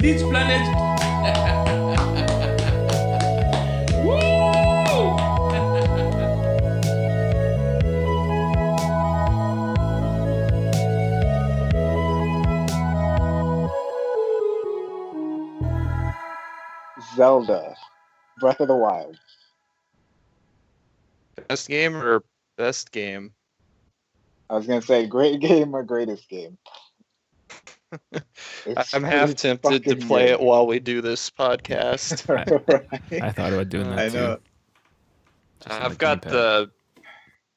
This planet. Woo! Zelda, Breath of the Wild. Best game or best game? I was gonna say great game or greatest game. I'm half tempted to play it while we do this podcast. I thought about doing that too. know.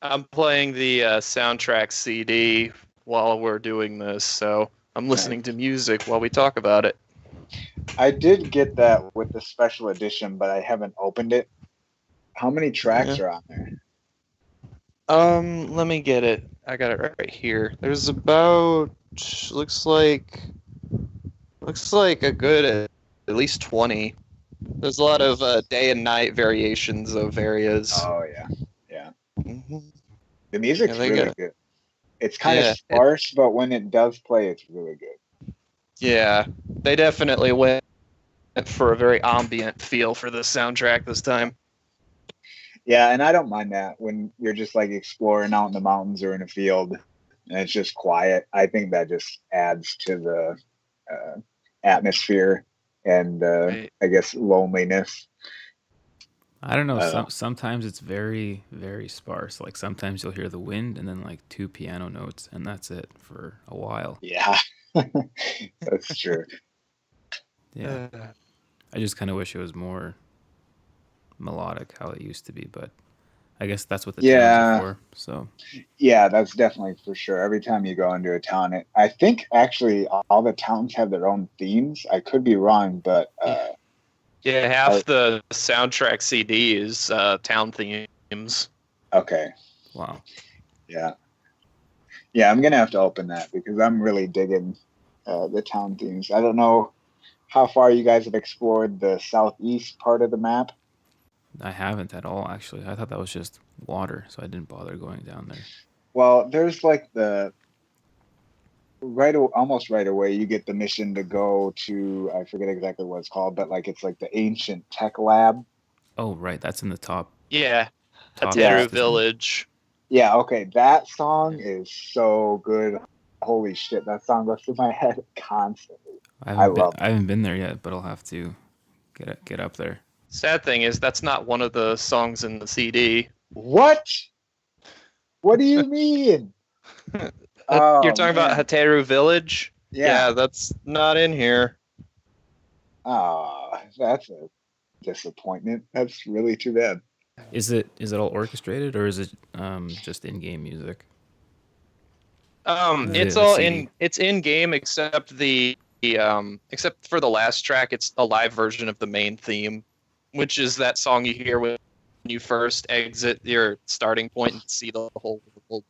I'm playing the soundtrack CD while we're doing this, so I'm listening to music while we talk about it. I did get that with the special edition, but I haven't opened it. How many tracks are on there? Let me get it. I got it right here. There's about looks like a good at least 20. There's a lot of day and night variations of areas. Oh yeah. Mm-hmm. The music's really good. It's kind of sparse, but when it does play, it's really good. Yeah, they definitely went for a very ambient feel for the soundtrack this time. Yeah, and I don't mind that when you're just like exploring out in the mountains or in a field and it's just quiet. I think that just adds to the atmosphere and Right. I guess loneliness. I don't know. Sometimes it's very, very sparse. Like sometimes you'll hear the wind and then like 2 piano notes, and that's it for a while. Yeah, that's true. Yeah, I just kind of wish it was more melodic how it used to be, but I guess that's what the towns are for. So Yeah, that's definitely for sure. Every time you go into a town, I think actually all the towns have their own themes. I could be wrong, but half the soundtrack CD is town themes. Okay. Wow. Yeah, I'm gonna have to open that because I'm really digging the town themes. I don't know how far you guys have explored the southeast part of the map. I haven't at all, actually. I thought that was just water, so I didn't bother going down there. Well, there's like almost right away you get the mission to go to, I forget exactly what it's called, but like it's like the ancient tech lab. Oh, right, that's in the top. Yeah, top Hateru Village. Yeah, okay, that song is so good. Holy shit, that song goes through my head constantly. I haven't been there yet, but I'll have to get up there. Sad thing is that's not one of the songs in the CD. What? What do you mean? You're talking about Hateru Village? Yeah, that's not in here. Oh, that's a disappointment. That's really too bad. Is it all orchestrated or is it just in-game music? It's in game except except for the last track. It's a live version of the main theme, which is that song you hear when you first exit your starting point and see the whole world.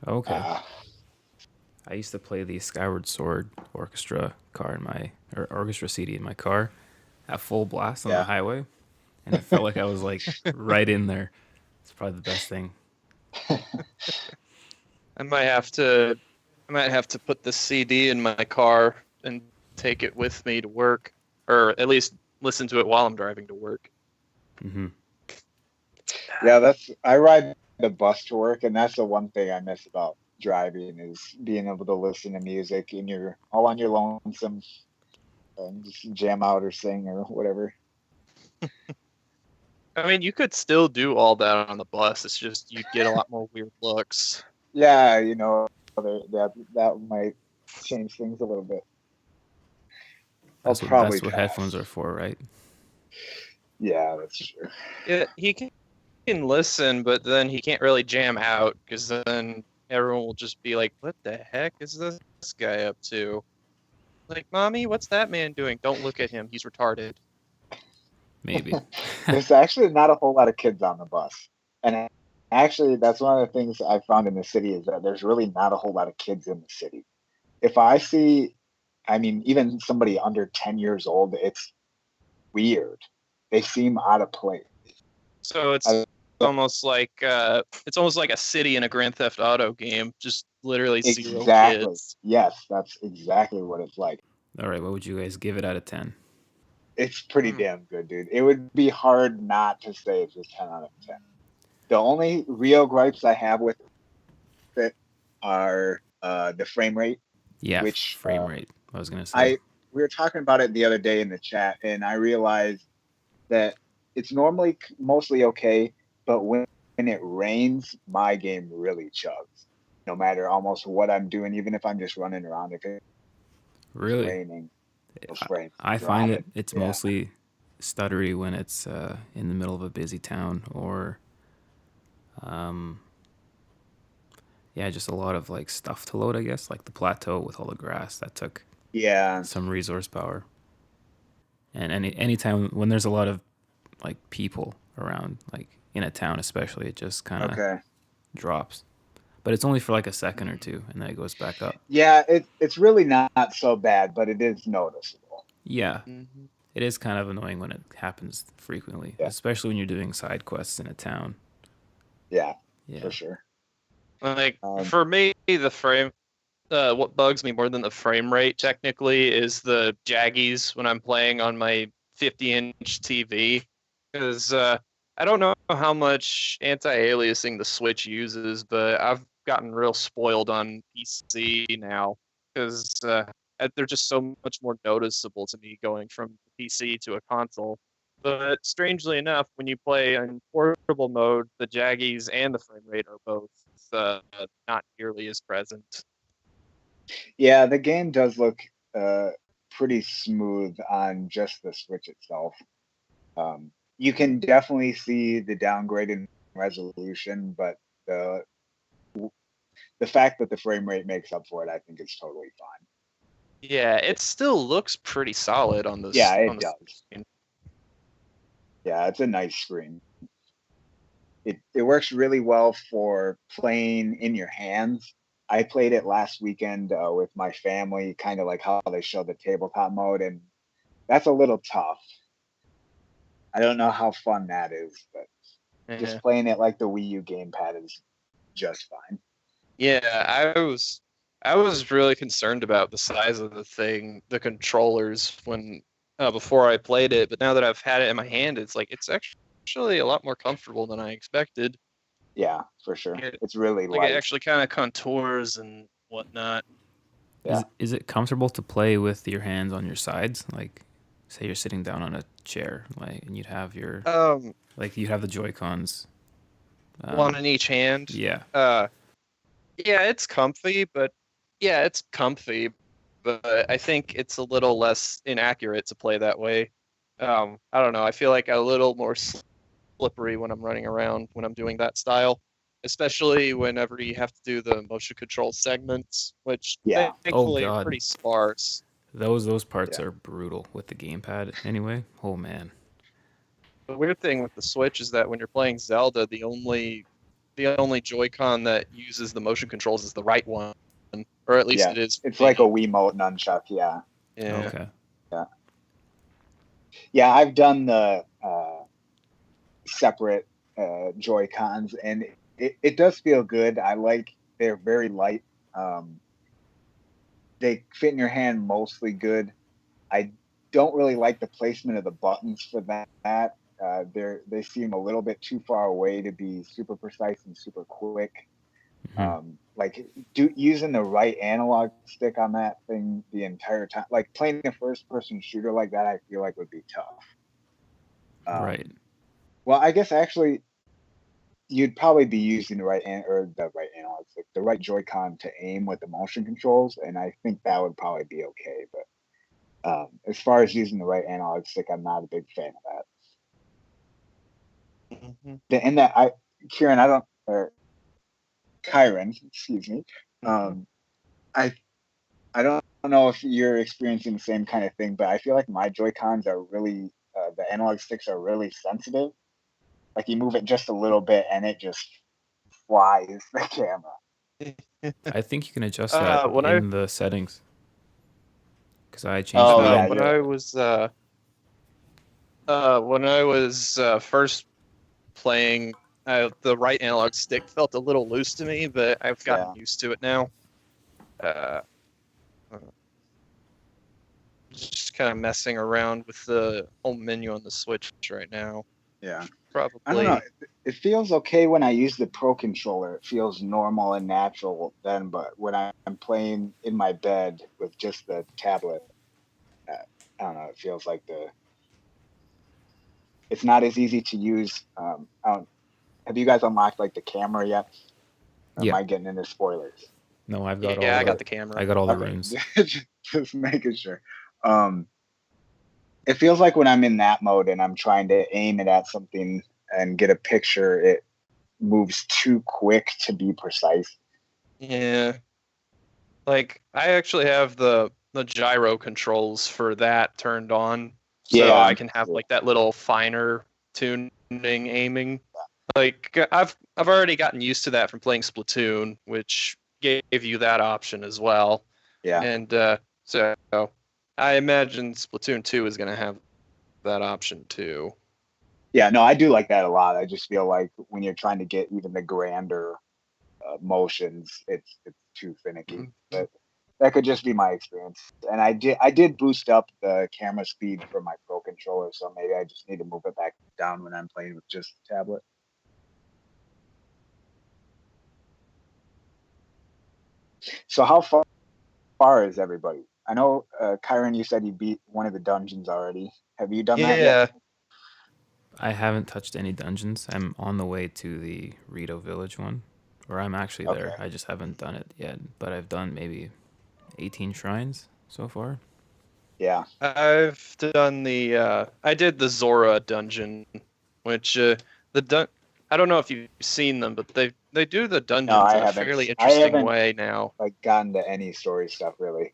Okay. I used to play the Skyward Sword orchestra orchestra CD in my car at full blast on the highway, and it felt like I was like right in there. It's probably the best thing. I might have to put the CD in my car and take it with me to work, or at least listen to it while I'm driving to work. Mm-hmm. Yeah, I ride the bus to work, and that's the one thing I miss about driving is being able to listen to music and you're all on your lonesome and just jam out or sing or whatever. I mean, you could still do all that on the bus. It's just you'd get a lot more weird looks. Yeah, that might change things a little bit. That's what headphones are for, right? Yeah, that's true. Yeah, he can listen, but then he can't really jam out because then everyone will just be like, "What the heck is this guy up to?" Like, "Mommy, what's that man doing?" Don't look at him. He's retarded. Maybe. There's actually not a whole lot of kids on the bus. And actually, that's one of the things I found in the city is that there's really not a whole lot of kids in the city. If I see, even somebody under 10 years old, it's weird. They seem out of place. So it's almost like a city in a Grand Theft Auto game, just literally zero kids. Yes, that's exactly what it's like. All right, what would you guys give it out of 10? It's pretty damn good, dude. It would be hard not to say it's a 10 out of 10. The only real gripes I have with it are the frame rate. Yeah, which frame rate. I was gonna say. We were talking about it the other day in the chat, and I realized that it's normally mostly okay, but when it rains, my game really chugs. No matter almost what I'm doing, even if I'm just running around, if it's Really? raining, those frames I find dropping. it's mostly stuttery when it's in the middle of a busy town or just a lot of like stuff to load, I guess, like the plateau with all the grass that took some resource power. And anytime when there's a lot of like people around, like in a town especially, it just kind of drops. But it's only for like a second or two, and then it goes back up. Yeah, it's really not so bad, but it is noticeable. Yeah, it is kind of annoying when it happens frequently, especially when you're doing side quests in a town. Yeah, for sure. Like for me, the frame. What bugs me more than the frame rate technically is the jaggies when I'm playing on my 50-inch TV, because I don't know how much anti-aliasing the Switch uses, but I've gotten real spoiled on PC now because they're just so much more noticeable to me going from PC to a console. But strangely enough, when you play in portable mode, the jaggies and the frame rate are both not nearly as present. Yeah, the game does look pretty smooth on just the Switch itself. You can definitely see the downgraded resolution, but the fact that the frame rate makes up for it, I think is totally fine. Yeah, it still looks pretty solid on this. Yeah, it does. Screen. Yeah, it's a nice screen. It works really well for playing in your hands. I played it last weekend with my family, kind of like how they show the tabletop mode, and that's a little tough. I don't know how fun that is, but just playing it like the Wii U gamepad is just fine. Yeah, I was really concerned about the size of the thing, the controllers, when before I played it, but now that I've had it in my hand, it's actually a lot more comfortable than I expected. Yeah, for sure. It's really light. It actually kind of contours and whatnot. Yeah. Is it comfortable to play with your hands on your sides? Like, say you're sitting down on a chair, like, and you'd have your you have the Joy-Cons. One in each hand. Yeah. Yeah, it's comfy, but I think it's a little less inaccurate to play that way. I don't know. I feel like a little more slippery when I'm running around when I'm doing that style, especially whenever you have to do the motion control segments, which thankfully are pretty sparse. Those parts are brutal with the gamepad anyway. Oh man. The weird thing with the Switch is that when you're playing Zelda, the only Joy-Con that uses the motion controls is the right one, or at least it is. It's like a Wiimote nunchuck. Yeah. Okay. Yeah, I've done the separate Joy-Cons, and it does feel good. They're very light. They fit in your hand mostly good. I don't really like the placement of the buttons for that. They seem a little bit too far away to be super precise and super quick. Using the right analog stick on that thing the entire time, like playing a first-person shooter like that, I feel like would be tough. Right. Well, I guess actually, you'd probably be using the right analog stick, the right Joy-Con to aim with the motion controls, and I think that would probably be okay. But as far as using the right analog stick, I'm not a big fan of that. And that Kieran, excuse me. I don't know if you're experiencing the same kind of thing, but I feel like my Joy-Cons are really the analog sticks are really sensitive. Like you move it just a little bit and it just flies the camera. I think you can adjust that in the settings. Because I changed that. When I was first playing, the right analog stick felt a little loose to me, but I've gotten used to it now. kind of messing around with the home menu on the Switch right now. Yeah. Probably. I don't know. It feels okay when I use the Pro controller. It feels normal and natural then, but when I'm playing in my bed with just the tablet, I don't know. It feels like it's not as easy to use. Have you guys unlocked like the camera yet? Or am I getting into spoilers? No, I've got I got the camera. I got all the rooms. Just making sure. It feels like when I'm in that mode and I'm trying to aim it at something and get a picture, it moves too quick to be precise. Yeah. Like, I actually have the gyro controls for that turned on. So I can have like that little finer tuning aiming. Like, I've already gotten used to that from playing Splatoon, which gave you that option as well. Yeah. And so I imagine Splatoon 2 is going to have that option too. Yeah, no, I do like that a lot. I just feel like when you're trying to get even the grander motions, it's too finicky. Mm-hmm. But that could just be my experience. And I did boost up the camera speed for my Pro controller, so maybe I just need to move it back down when I'm playing with just the tablet. So how far is everybody? I know, Kieran, you said you beat one of the dungeons already. Have you done that yet? I haven't touched any dungeons. I'm on the way to the Rito Village one, or I'm actually there. I just haven't done it yet, but I've done maybe 18 shrines so far. Yeah. I've done I did the Zora dungeon, which I don't know if you've seen them, but they do the dungeons in a fairly interesting way now. Like gotten to any story stuff really.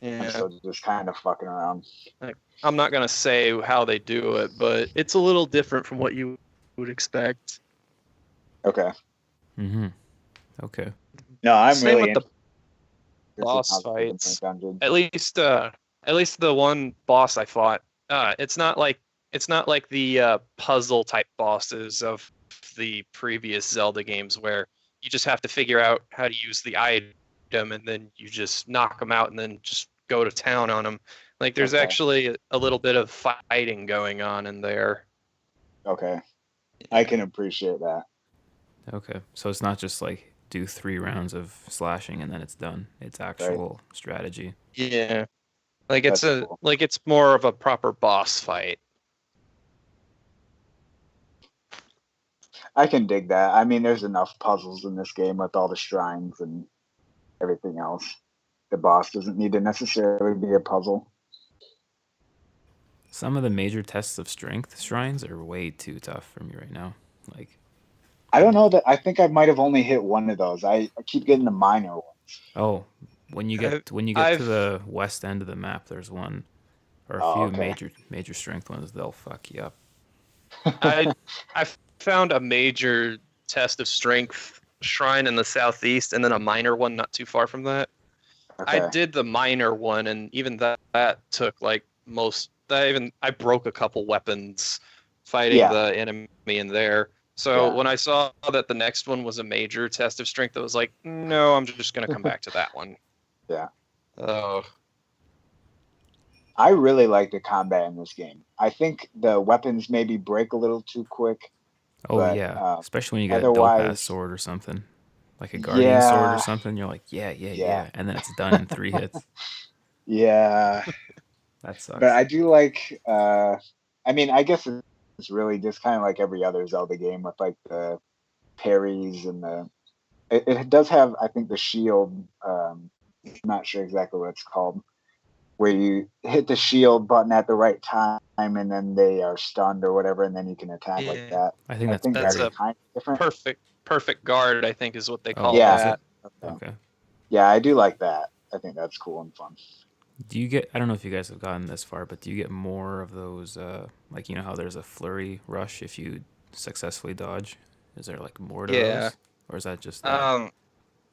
Yeah. I'm still just kind of fucking around. Like, I'm not gonna say how they do it, but it's a little different from what you would expect. Okay. Okay. No, I'm Same really with the boss fights. At least the one boss I fought. It's not like the puzzle type bosses of the previous Zelda games where you just have to figure out how to use the item and then you just knock them out and then just go to town on them. Like there's actually a little bit of fighting going on in there. Okay. I can appreciate that. Okay. So it's not just like do 3 rounds of slashing and then it's done. It's actual strategy. Yeah. Like it's it's more of a proper boss fight. I can dig that. I mean, there's enough puzzles in this game with all the shrines and everything else. The boss doesn't need to necessarily be a puzzle. Some of the major tests of strength shrines are way too tough for me right now. Like, I don't know that. I think I might have only hit one of those. I keep getting the minor ones. Oh, when you get to the west end of the map, there's one or a few major strength ones. They'll fuck you up. I found a major test of strength shrine in the southeast, and then a minor one not too far from that. Okay. I did the minor one, and even that took like most. I broke a couple weapons fighting the enemy in there. So when I saw that the next one was a major test of strength, I was like, no, I'm just going to come back to that one. Yeah. Oh. I really like the combat in this game. I think the weapons maybe break a little too quick. Oh, especially when you get a dope-ass sword or something. Like a guardian sword or something. You're like, yeah. And then it's done in 3 hits. Yeah. That sucks. But I do like, I mean, I guess it's really just kind of like every other Zelda game with like the parries and it does have, I think, the shield. I'm not sure exactly what it's called, where you hit the shield button at the right time and then they are stunned or whatever, and then you can attack like that. I think that's a kind of different. Perfect guard, I think, is what they call that. Okay. Yeah, I do like that. I think that's cool and fun. Do you get, I don't know if you guys have gotten this far, but do you get more of those, like, you know how there's a flurry rush if you successfully dodge? Is there like more to those? Or is that just that?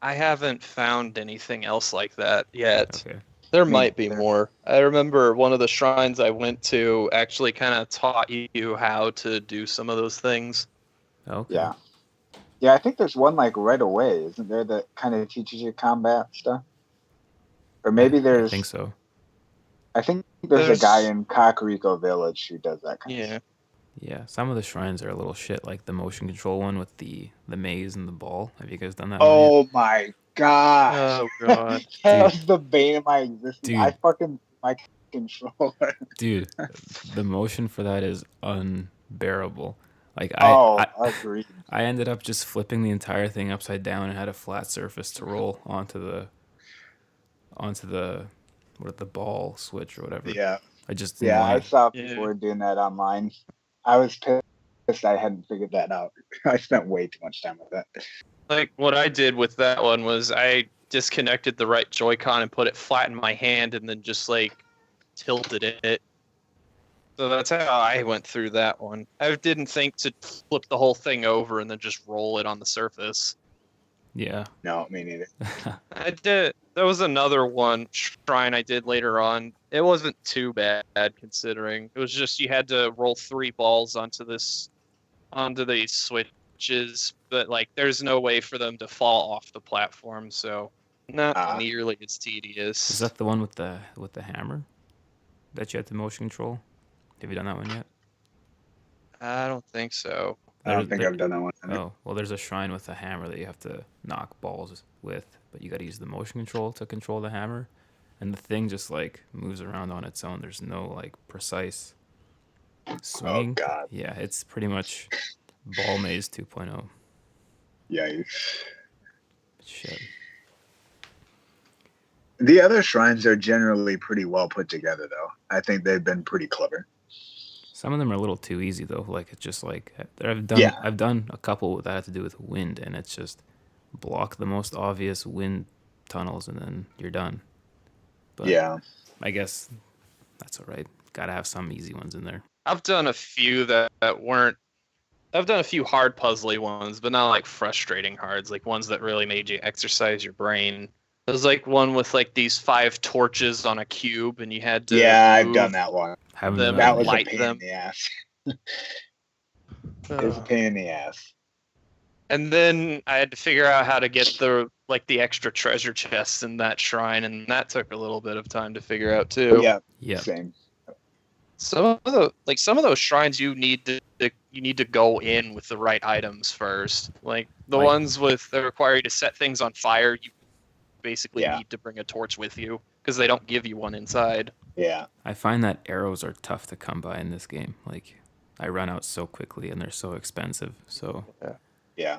I haven't found anything else like that yet. Okay. There might be more. I remember one of the shrines I went to actually kind of taught you how to do some of those things. Okay. Yeah. Yeah, I think there's one like right away, isn't there, that kind of teaches you combat stuff? Or maybe there's... I think so. I think there's a guy in Kakariko Village who does that kind of stuff. Yeah, some of the shrines are a little shit, like the motion control one with the maze and the ball. Have you guys done that one yet? Oh my gosh. Oh god. That was the bane of my existence. Dude. I fucking my controller. Dude, the motion for that is unbearable. Like agreed. I ended up just flipping the entire thing upside down and had a flat surface to roll onto the ball switch or whatever. Yeah. I I saw people were doing that online. I was pissed I hadn't figured that out. I spent way too much time with that. Like what I did with that one was I disconnected the right Joy-Con and put it flat in my hand and then just like tilted it. So that's how I went through that one. I didn't think to flip the whole thing over and then just roll it on the surface. Yeah. No, me neither. I did. There was another one shrine I did later on. It wasn't too bad considering. It was just you had to roll 3 balls onto these switches, but like there's no way for them to fall off the platform, so not nearly as tedious. Is that the one with the hammer that you had to motion control? Have you done that one yet? I don't think so. I don't think I've done that one. Oh, well, there's a shrine with a hammer that you have to knock balls with, but you got to use the motion control to control the hammer, and the thing just like moves around on its own. There's no like precise swinging. Oh god. Yeah, it's pretty much Ball Maze 2.0. Yikes. Shit. The other shrines are generally pretty well put together, though. I think they've been pretty clever. Some of them are a little too easy though. Like it's just like I've done a couple that have to do with wind, and it's just block the most obvious wind tunnels, and then you're done. But yeah, I guess that's all right. Got to have some easy ones in there. I've done a few that weren't. I've done a few hard puzzly ones, but not like frustrating hards, like ones that really made you exercise your brain. There's like one with like these 5 torches on a cube, and you had to. Yeah, I've done that one. That was a pain in the ass. It was a pain in the ass. And then I had to figure out how to get the extra treasure chests in that shrine, and that took a little bit of time to figure out too. Yeah. Same. Some of those shrines you need to go in with the right items first. Like the ones that require you to set things on fire, you basically need to bring a torch with you because they don't give you one inside. Yeah. I find that arrows are tough to come by in this game. Like I run out so quickly and they're so expensive. So yeah.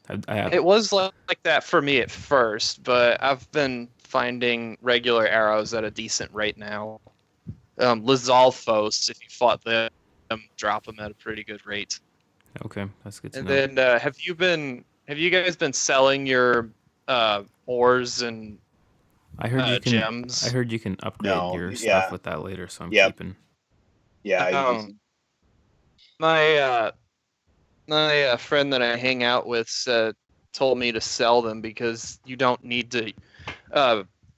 It was like that for me at first, but I've been finding regular arrows at a decent rate now. Lizalfos, if you fought them, drop them at a pretty good rate. Okay, that's good to know. And then have you guys been selling your ores and I heard you can, gems? I heard you can upgrade your stuff with that later, so I'm keeping. Yeah. My friend that I hang out with told me to sell them because you don't need to.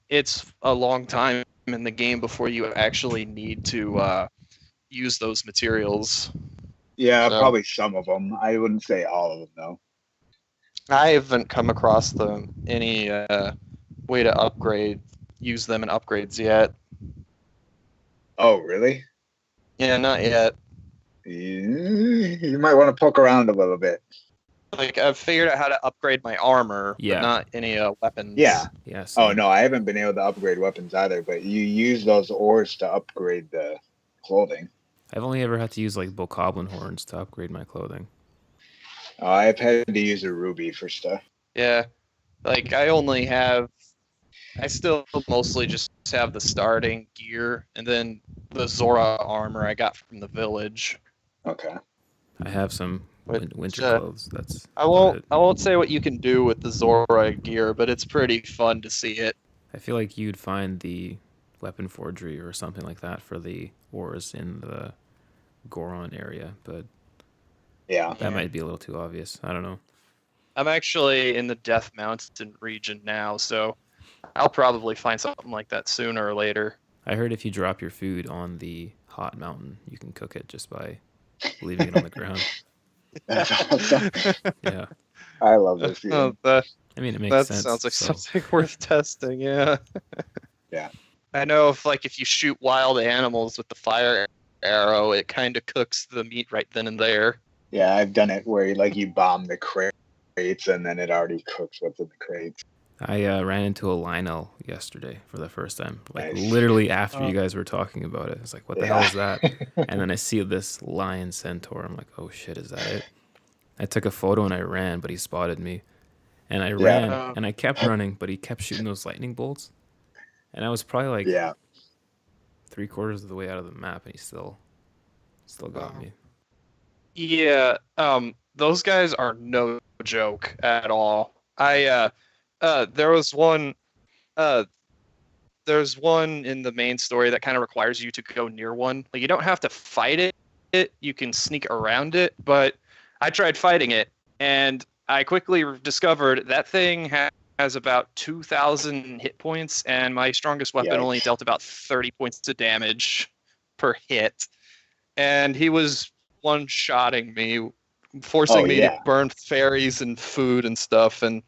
It's a long time in the game before you actually need to use those materials. Yeah, probably some of them. I wouldn't say all of them, though. I haven't come across any way to use them in upgrades yet. Oh, really? Yeah, not yet. You might want to poke around a little bit. Like I've figured out how to upgrade my armor, but not any weapons. Yeah. Yes. Oh no, I haven't been able to upgrade weapons either. But you use those ores to upgrade the clothing. I've only ever had to use like bokoblin horns to upgrade my clothing. I've had to use a ruby for stuff. Yeah, like I still mostly just have the starting gear and then the Zora armor I got from the village. Okay. I have some winter clothes. I won't say what you can do with the Zora gear, but it's pretty fun to see it. I feel like you'd find the weapon forgery or something like that for the ores in the Goran area, but that might be a little too obvious. I don't know. I'm actually in the Death Mountain region now, so I'll probably find something like that sooner or later. I heard if you drop your food on the hot mountain, you can cook it just by leaving it on the ground. That's awesome. Yeah. I love this game. I mean, it makes sense. That sounds like something worth testing, yeah. Yeah. I know if you shoot wild animals with the fire arrow, it kind of cooks the meat right then and there. Yeah, I've done it where you bomb the crates and then it already cooks what's in the crates. I ran into a Lionel yesterday for the first time, like Nice. literally after you guys were talking about it. It's like, what the hell Yeah. is that? And then I see this lion centaur. I'm like, oh shit, is that it? I took a photo and I ran, but he spotted me. And I ran and I kept running, but he kept shooting those lightning bolts. And I was probably like Yeah. 3/4 of the way out of the map, and he still got me. Yeah, those guys are no joke at all. There's one in the main story that kind of requires you to go near one. Like, you don't have to fight it, you can sneak around it, but I tried fighting it, and I quickly discovered that thing has about 2,000 hit points, and my strongest weapon only dealt about 30 points of damage per hit. And he was one-shotting me, forcing me to burn fairies and food and stuff. And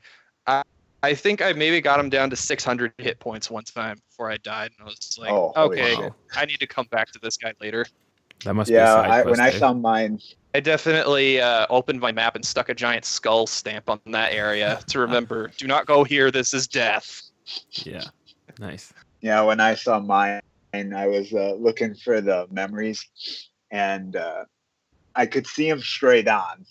I think I maybe got him down to 600 hit points one time before I died. And I was like, okay, wow. I need to come back to this guy later. That must be a side quest, when I saw mine, I definitely opened my map and stuck a giant skull stamp on that area to remember, do not go here, this is death. Yeah, nice. Yeah, when I saw mine, I was looking for the memories, and I could see him straight on.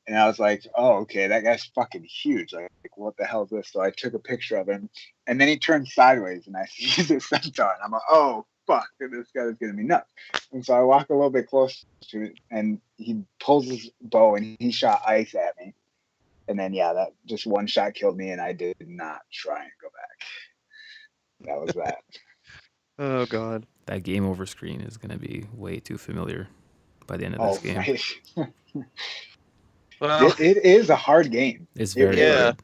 And I was like, oh, okay, that guy's fucking huge. Like, what the hell is this? So I took a picture of him, and then he turned sideways, and I see the centaur, and I'm like, oh, fuck, this guy's gonna be nuts. And so I walk a little bit closer to it, and he pulls his bow, and he shot ice at me. And then, that just one shot killed me, and I did not try and go back. That was that. Oh, God. That game over screen is going to be way too familiar by the end of this game. Right. Well, it is a hard game. It's very hard.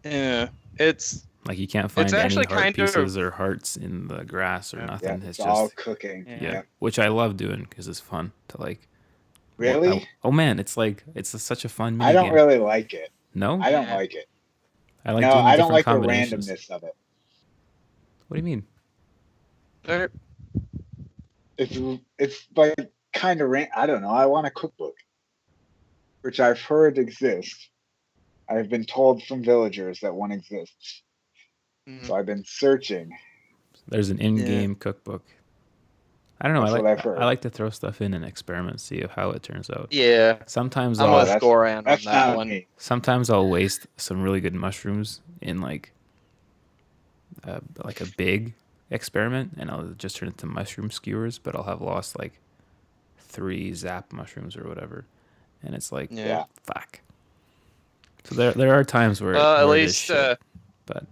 Yeah. It's like you can't find any actually heart kind pieces or hearts in the grass or nothing. Yeah, it's all just cooking. Yeah, which I love doing because it's fun to like. Really? Oh man, it's such a fun. I don't really like it. No, I don't like it. I like. No, doing I don't like the combinations. randomness of it. What do you mean? It's like kind of I don't know. I want a cookbook, which I've heard exists. I've been told from villagers that one exists. So I've been searching. There's an in-game cookbook. I don't know. I like to throw stuff in and experiment, see how it turns out. Yeah. Sometimes I'm with Goran on that one. Sometimes I'll waste some really good mushrooms in like a big experiment, and I'll just turn it to mushroom skewers. But I'll have lost like 3 zap mushrooms or whatever, and it's like, fuck. So there are times where at least shit, but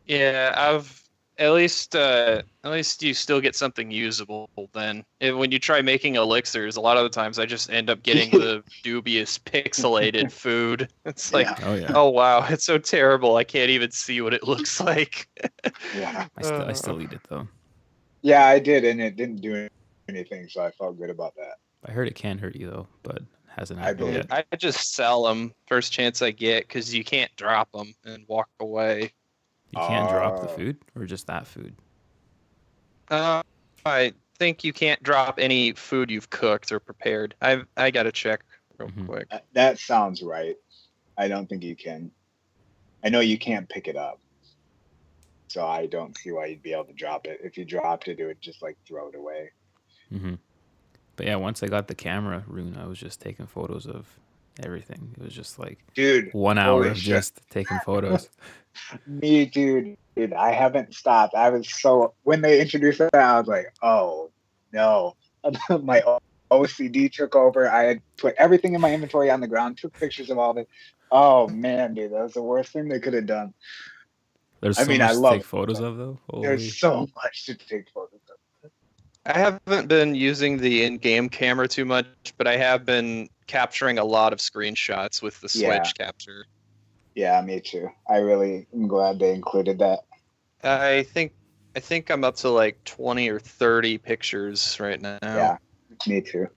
at least you still get something usable then. When you try making elixirs, a lot of the times I just end up getting the dubious pixelated food. It's like, oh wow, it's so terrible. I can't even see what it looks like. Yeah, I still eat it though. Yeah, I did, and it didn't do anything, so I felt good about that. I heard it can hurt you though, but hasn't happened yet. I just sell them first chance I get because you can't drop them and walk away. You can't drop the food, or just that food? I think you can't drop any food you've cooked or prepared. I gotta check real quick. That sounds right. I don't think you can. I know you can't pick it up, so I don't see why you'd be able to drop it. If you dropped it, it would just like throw it away. Mm-hmm. But yeah, once I got the camera, Rune, I was just taking photos of everything. It was just like 1 hour of just taking photos. Me too, dude. I haven't stopped. I was when they introduced that, I was like, oh no. My OCD took over. I had put everything in my inventory on the ground, took pictures of all of it. Oh man, dude, that was the worst thing they could have done. There's so much to take photos of though. There's so much to take photos of. I haven't been using the in-game camera too much, but I have been capturing a lot of screenshots with the Switch capture. Yeah, me too. I really am glad they included that. I think I'm up to like 20 or 30 pictures right now. Yeah, me too.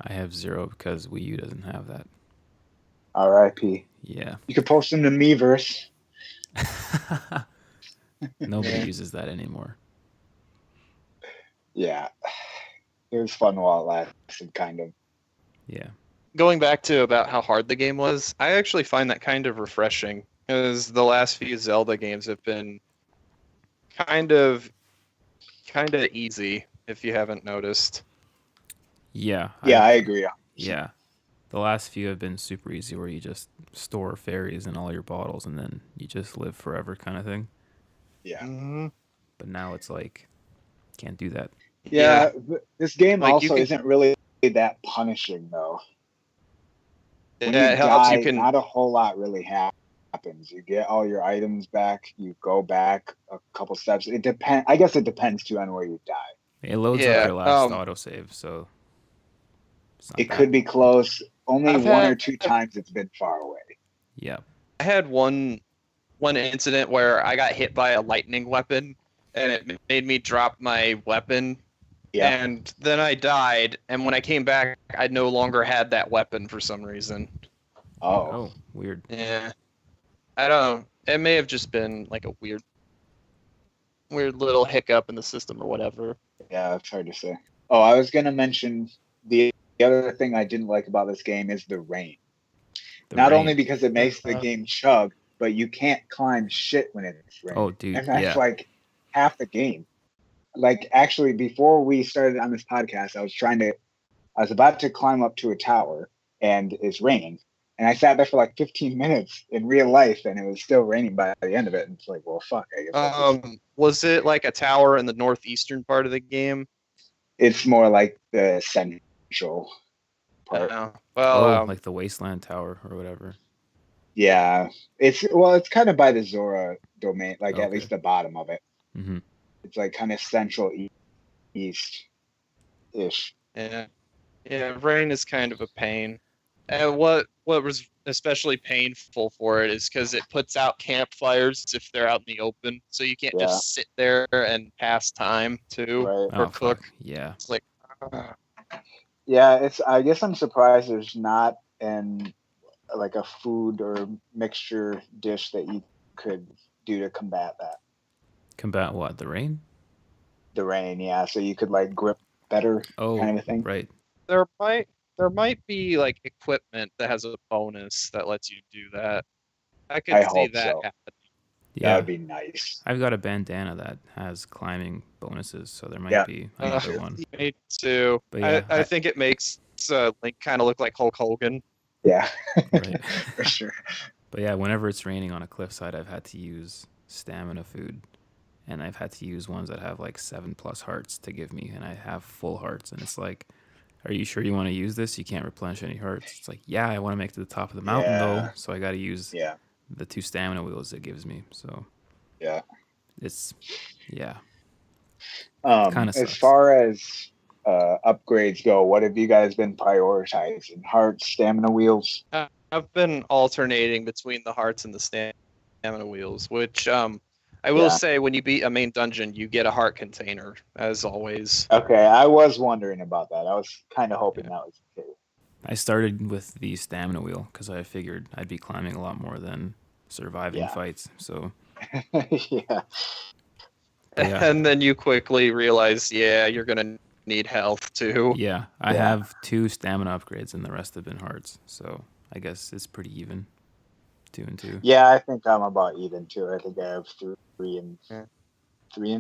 I have 0 because Wii U doesn't have that. R.I.P. Yeah. You could post them to Miiverse. Nobody uses that anymore. Yeah. It was fun while it lasted, kind of. Yeah. Going back to about how hard the game was, I actually find that kind of refreshing because the last few Zelda games have been kind of easy if you haven't noticed. Yeah. I agree. Yeah. The last few have been super easy where you just store fairies in all your bottles and then you just live forever kind of thing. Yeah. Mm-hmm. But now it's like, can't do that. Yeah, this game Like also isn't really that punishing, though. When you it helps. die, You can. not a whole lot really happens. You get all your items back. You go back a couple steps. I guess it depends too on where you die. It loads up your last autosave, so it could be close. Only I've one had- or two times it's been far away. Yeah. I had one incident where I got hit by a lightning weapon, and it made me drop my weapon. Yeah. And then I died, and when I came back, I no longer had that weapon for some reason. Oh, weird. Yeah. I don't know. It may have just been like a weird little hiccup in the system or whatever. Yeah, it's hard to say. Oh, I was going to mention the other thing I didn't like about this game is the rain. Not only because it makes the game chug, but you can't climb shit when it's raining. Oh, dude. And that's like half the game. Like, actually, before we started on this podcast, I was about to climb up to a tower, and it's raining. And I sat there for like 15 minutes in real life, and it was still raining by the end of it. And it's like, well, fuck. I guess was it like a tower in the northeastern part of the game? It's more like the central part. Like the Wasteland Tower or whatever. Yeah, it's kind of by the Zora domain, like at least the bottom of it. Mm-hmm. It's like kind of central east-ish. Yeah, rain is kind of a pain. And what was especially painful for it is because it puts out campfires if they're out in the open, so you can't just sit there and pass time too or cook. Yeah, it's like. Yeah, I guess I'm surprised there's not like a food or mixture dish that you could do to combat that. Combat what? The rain? The rain, yeah. So you could like grip better, kind of a thing. Right. There might be like equipment that has a bonus that lets you do that. I could see that happening. Yeah, that would be nice. I've got a bandana that has climbing bonuses, so there might be another one. Me too. But I think it makes Link kind of look like Hulk Hogan. Yeah, right. For sure. But yeah, whenever it's raining on a cliffside, I've had to use stamina food, and I've had to use ones that have like 7+ hearts to give me, and I have full hearts, and it's like, are you sure you want to use this? You can't replenish any hearts. It's like, yeah, I want to make it to the top of the mountain though, so I got to use the 2 stamina wheels it gives me. So it's kind of as far as upgrades go, what have you guys been prioritizing? Hearts, stamina wheels? I've been alternating between the hearts and the stamina wheels, which I will say when you beat a main dungeon, you get a heart container, as always. Okay, I was wondering about that. I was kind of hoping that was the case. I started with the stamina wheel because I figured I'd be climbing a lot more than surviving fights. So yeah. And then you quickly realize, you're going to need health too. Yeah, I have 2 stamina upgrades and the rest have been hearts. So I guess it's pretty even. 2 and 2. Yeah, I think I'm about even too. I think I have 3 and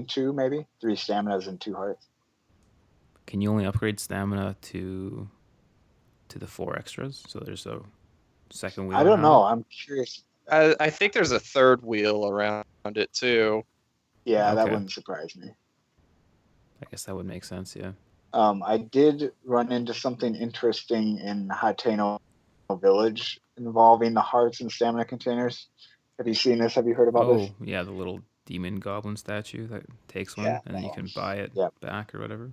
2, maybe 3 staminas and 2 hearts. Can you only upgrade stamina to the 4 extras? So there's a second wheel. I don't know. I'm curious. I think there's a third wheel around it too. Yeah, that wouldn't surprise me. I guess that would make sense. Yeah. I did run into something interesting in Hateno Village involving the hearts and stamina containers. Have you seen this? Have you heard about this? Oh, yeah, the little demon goblin statue that takes one, and then you can buy it back or whatever.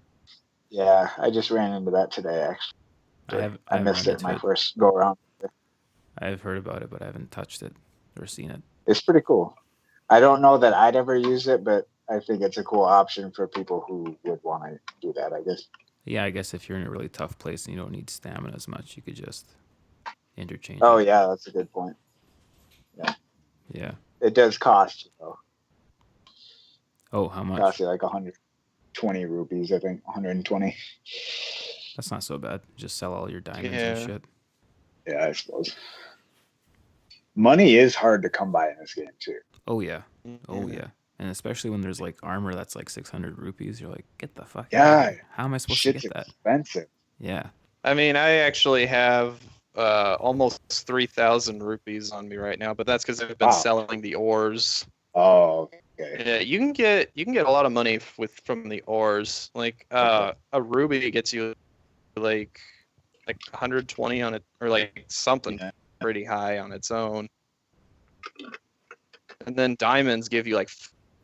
Yeah, I just ran into that today, actually. I missed it my first go around. I've heard about it, but I haven't touched it or seen it. It's pretty cool. I don't know that I'd ever use it, but I think it's a cool option for people who would want to do that, I guess. Yeah, I guess if you're in a really tough place and you don't need stamina as much, you could just interchange it. it. Yeah, that's a good point. Yeah. Yeah. It does cost, though. Oh, how much? Cost you like 120 rupees, I think. 120. That's not so bad. Just sell all your diamonds and Yeah. shit. Yeah, I suppose. Money is hard to come by in this game too. Oh yeah. Oh yeah. And especially when there's like armor that's like 600 rupees, you're like, get the fuck out of Yeah, here. How am I supposed to shit's get that? expensive. Yeah. I mean, I actually have almost 3,000 rupees on me right now, but that's because I've been Wow. selling the ores. Oh, okay. Yeah, you can get a lot of money from the ores. Like Okay. a ruby gets you like 120 on it, or like something Yeah. pretty high on its own. And then diamonds give you like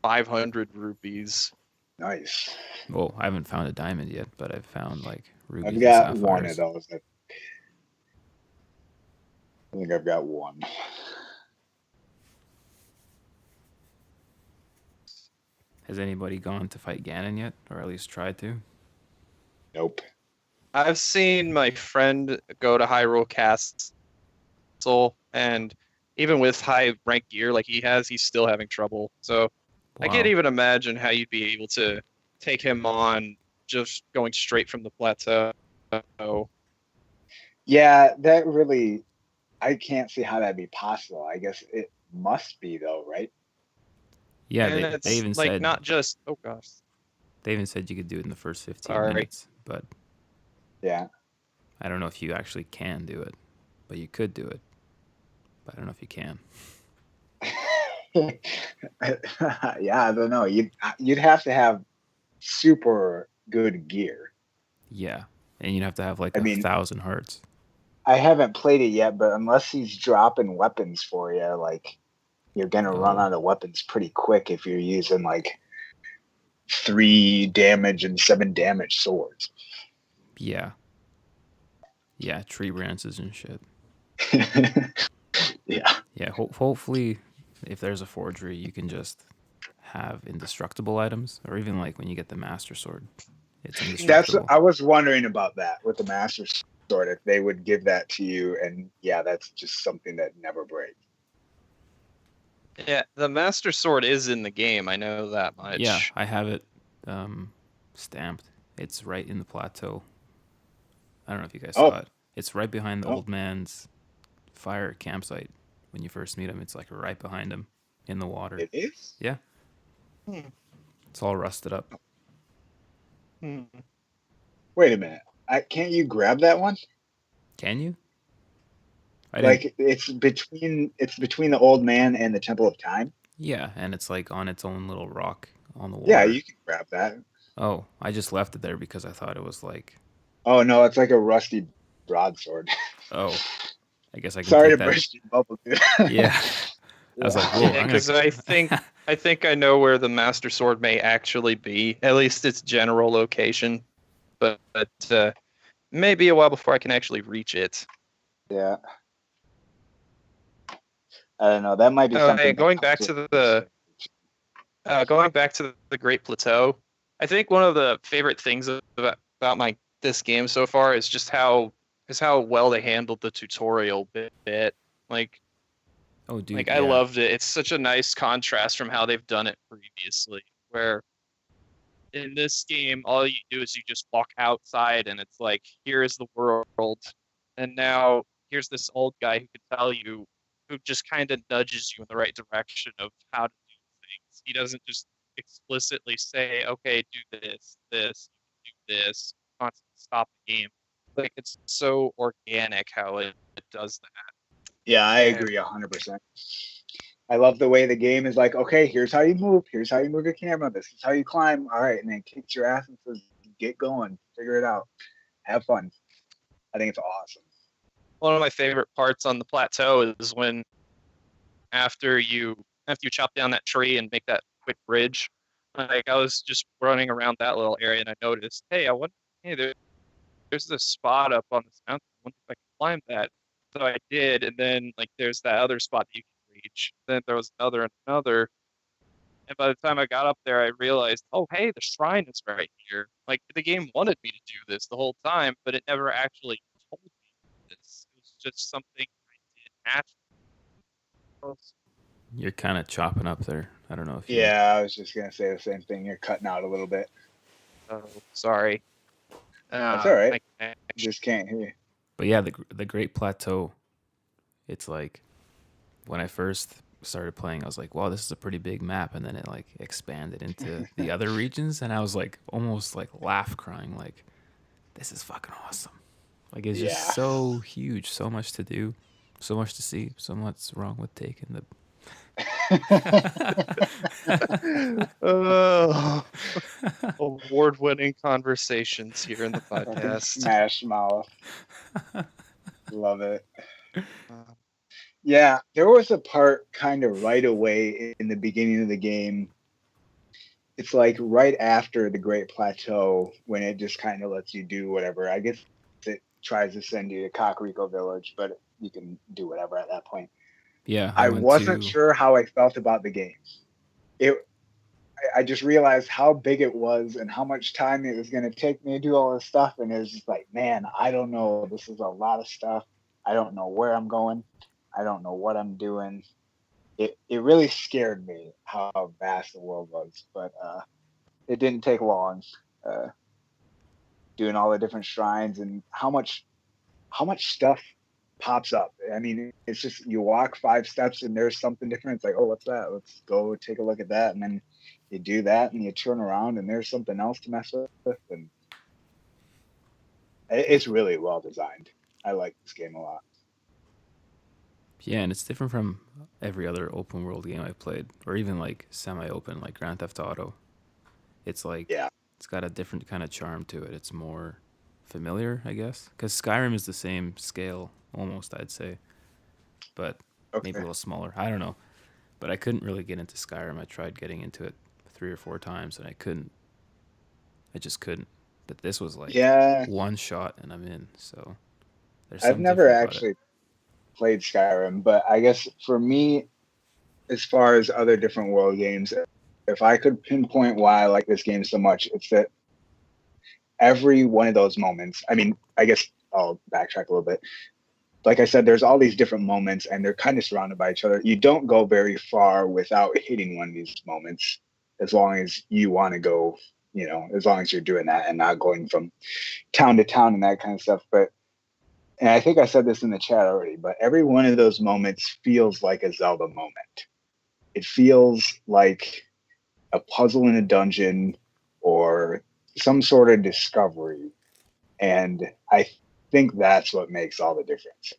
500 rupees. Nice. Well, I haven't found a diamond yet, but I've found like rubies I've got and one of sapphires. those. I think I've got one. Has anybody gone to fight Ganon yet, or at least tried to? Nope. I've seen my friend go to Hyrule Castle, and even with high rank gear like he has, he's still having trouble. So I can't Wow. even imagine how you'd be able to take him on just going straight from the plateau. Yeah, that really, I can't see how that'd be possible. I guess it must be though, right? Yeah, And they it's even like said not just, oh gosh, they even said you could do it in the first 15 sorry. minutes, but Yeah. I don't know if you actually can do it. But you could do it. But I don't know if you can. Yeah, I don't know. You'd have to have super good gear. Yeah. And you'd have to have like I mean, 1,000 hearts. I haven't played it yet, but unless he's dropping weapons for you, like you're gonna run Oh. out of weapons pretty quick if you're using like 3 damage and 7 damage swords. Yeah. Yeah, tree branches and shit. Yeah. Yeah, hopefully if there's a forgery, you can just have indestructible items, or even like when you get the master sword, it's indestructible. I was wondering about that with the master sword, if they would give that to you, and yeah, that's just something that never breaks. Yeah, the Master Sword is in the game. I know that much. Yeah, I have it stamped. It's right in the plateau. I don't know if you guys saw it. It's right behind the old man's fire campsite. When you first meet him, it's like right behind him in the water. It is? Yeah. It's all rusted up. Wait a minute. Can't you grab that one? Can you? Like it's between the old man and the Temple of Time? Yeah, and it's like on its own little rock on the water. Yeah, you can grab that. Oh, I just left it there because I thought it was like... Oh, no, it's like a rusty broadsword. Oh, I guess I can Sorry take to that. burst your bubble, dude. Yeah. I was like, whoa, because I think I know where the Master Sword may actually be, at least its general location, but maybe a while before I can actually reach it. Yeah. I don't know. That might be something. Hey, going back to the Great Plateau, I think one of the favorite things about this game so far is just how well they handled the tutorial bit. Like, oh, dude, like I loved it. It's such a nice contrast from how they've done it previously, where in this game all you do is you just walk outside and it's like, here is the world, and now here's this old guy who can tell you, who just kind of nudges you in the right direction of how to do things. He doesn't just explicitly say, okay, do this, do this, constantly stop the game. Like, it's so organic how it does that. Yeah, I agree 100%. I love the way the game is like, okay, here's how you move. Here's how you move your camera. This is how you climb. All right, and then kicks your ass and says, get going. Figure it out. Have fun. I think it's awesome. One of my favorite parts on the plateau is when after you chop down that tree and make that quick bridge. Like, I was just running around that little area and I noticed, hey, there's this spot up on this mountain. I wonder if I can climb that. So I did, and then like there's that other spot that you can reach. Then there was another and another. And by the time I got up there, I realized, oh, hey, the shrine is right here. Like, the game wanted me to do this the whole time, but it never actually told me this. It was just something I did naturally. You're kind of chopping up there. I don't know if you. Yeah, I was just gonna say the same thing. You're cutting out a little bit. Oh, sorry. That's all right. I Just can't hear you. But yeah, the Great Plateau. It's like when I first started playing, I was like, "Wow, this is a pretty big map," and then it like expanded into the other regions, and I was like, almost like laugh crying, like, "This is fucking awesome!" Like it's Yeah. just so huge, so much to do, so much to see, so much wrong with taking the. Award-winning conversations here in the podcast. Smash Mouth. Love it. Yeah, there was a part kind of right away in the beginning of the game. It's like right after the Great Plateau when it just kind of lets you do whatever. I guess it tries to send you to Kakariko Village, but you can do whatever at that point. Yeah, I wasn't sure how I felt about the game. I just realized how big it was and how much time it was going to take me to do all this stuff. And it was just like, man, I don't know. This is a lot of stuff. I don't know where I'm going. I don't know what I'm doing. It really scared me how vast the world was. But it didn't take long doing all the different shrines and how much stuff pops up. I mean, it's just you walk 5 steps and there's something different. It's like, oh, what's that? Let's go take a look at that. And then you do that and you turn around and there's something else to mess with. And it's really well designed. I like this game a lot. Yeah, and it's different from every other open world game I've played, or even like semi-open, like Grand Theft Auto. It's like, it's got a different kind of charm to it. It's more familiar, I guess, because Skyrim is the same scale almost, I'd say, but maybe a little smaller. I don't know, but I couldn't really get into Skyrim. I tried getting into it 3 or 4 times and I just couldn't. But this was like one shot and I'm in. So I've never actually played Skyrim, but I guess for me, as far as other different world games, if I could pinpoint why I like this game so much, it's that every one of those moments, I mean, I guess I'll backtrack a little bit. Like I said, there's all these different moments and they're kind of surrounded by each other. You don't go very far without hitting one of these moments, as long as you want to go, as long as you're doing that and not going from town to town and that kind of stuff. And I think I said this in the chat already, but every one of those moments feels like a Zelda moment. It feels like a puzzle in a dungeon or some sort of discovery. And I think that's what makes all the difference.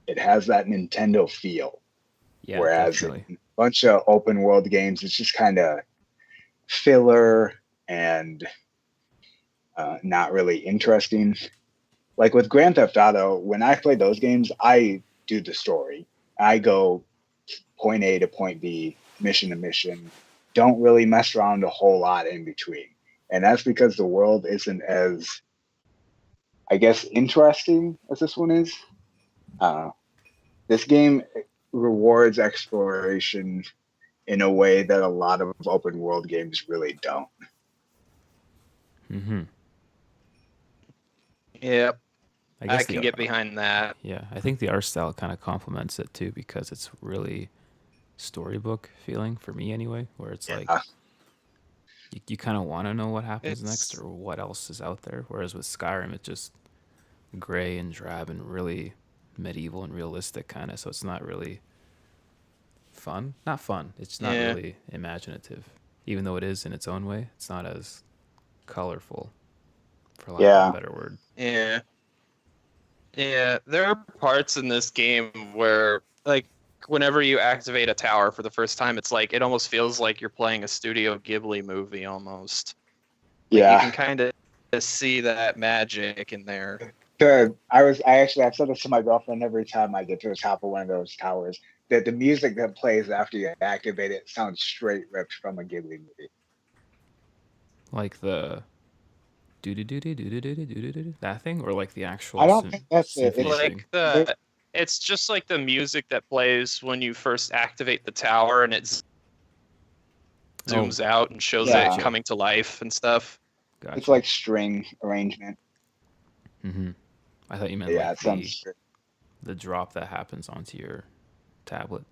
It has that Nintendo feel. Yeah, whereas in a bunch of open world games, it's just kind of filler and not really interesting. Like with Grand Theft Auto, when I play those games, I do the story. I go point A to point B, mission to mission. Don't really mess around a whole lot in between. And that's because the world isn't as, I guess, interesting as this one is. This game rewards exploration in a way that a lot of open world games really don't. Mm-hmm. Yep. I can get behind that. Yeah, I think the art style kind of complements it too, because it's really storybook feeling for me anyway, where it's like you kind of want to know what happens next or what else is out there. Whereas with Skyrim, it's just gray and drab and really medieval and realistic kind of. So it's not really fun. Not fun. It's not really imaginative, even though it is in its own way. It's not as colorful, for lack of a better word. Yeah. Yeah, there are parts in this game where, like, whenever you activate a tower for the first time, it's like, it almost feels like you're playing a Studio Ghibli movie almost. Like, you can kind of see that magic in there. I've said this to my girlfriend every time I get to the top of one of those towers, that the music that plays after you activate it sounds straight ripped from a Ghibli movie. Like the that thing, or like the actual? I don't think that's it. It's it's just like the music that plays when you first activate the tower, and it zooms out and shows it coming to life and stuff. Gotcha. It's like string arrangement. Mm-hmm. I thought you meant like the drop that happens onto your tablet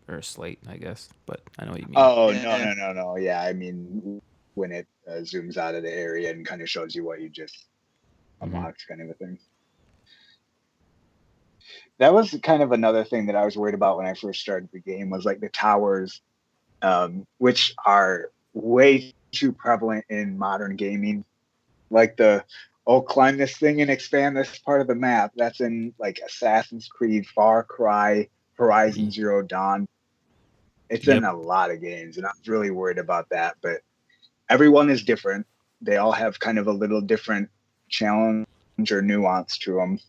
or slate, I guess. But I know what you mean. Oh, Yeah. no. Yeah, I mean, when it zooms out of the area and kind of shows you what you just unlocked, kind of a thing. That was kind of another thing that I was worried about when I first started the game was like the towers, which are way too prevalent in modern gaming. Like climb this thing and expand this part of the map. That's in like Assassin's Creed, Far Cry, Horizon Zero Dawn. It's in a lot of games, and I was really worried about that. But everyone is different. They all have kind of a little different challenge or nuance to them.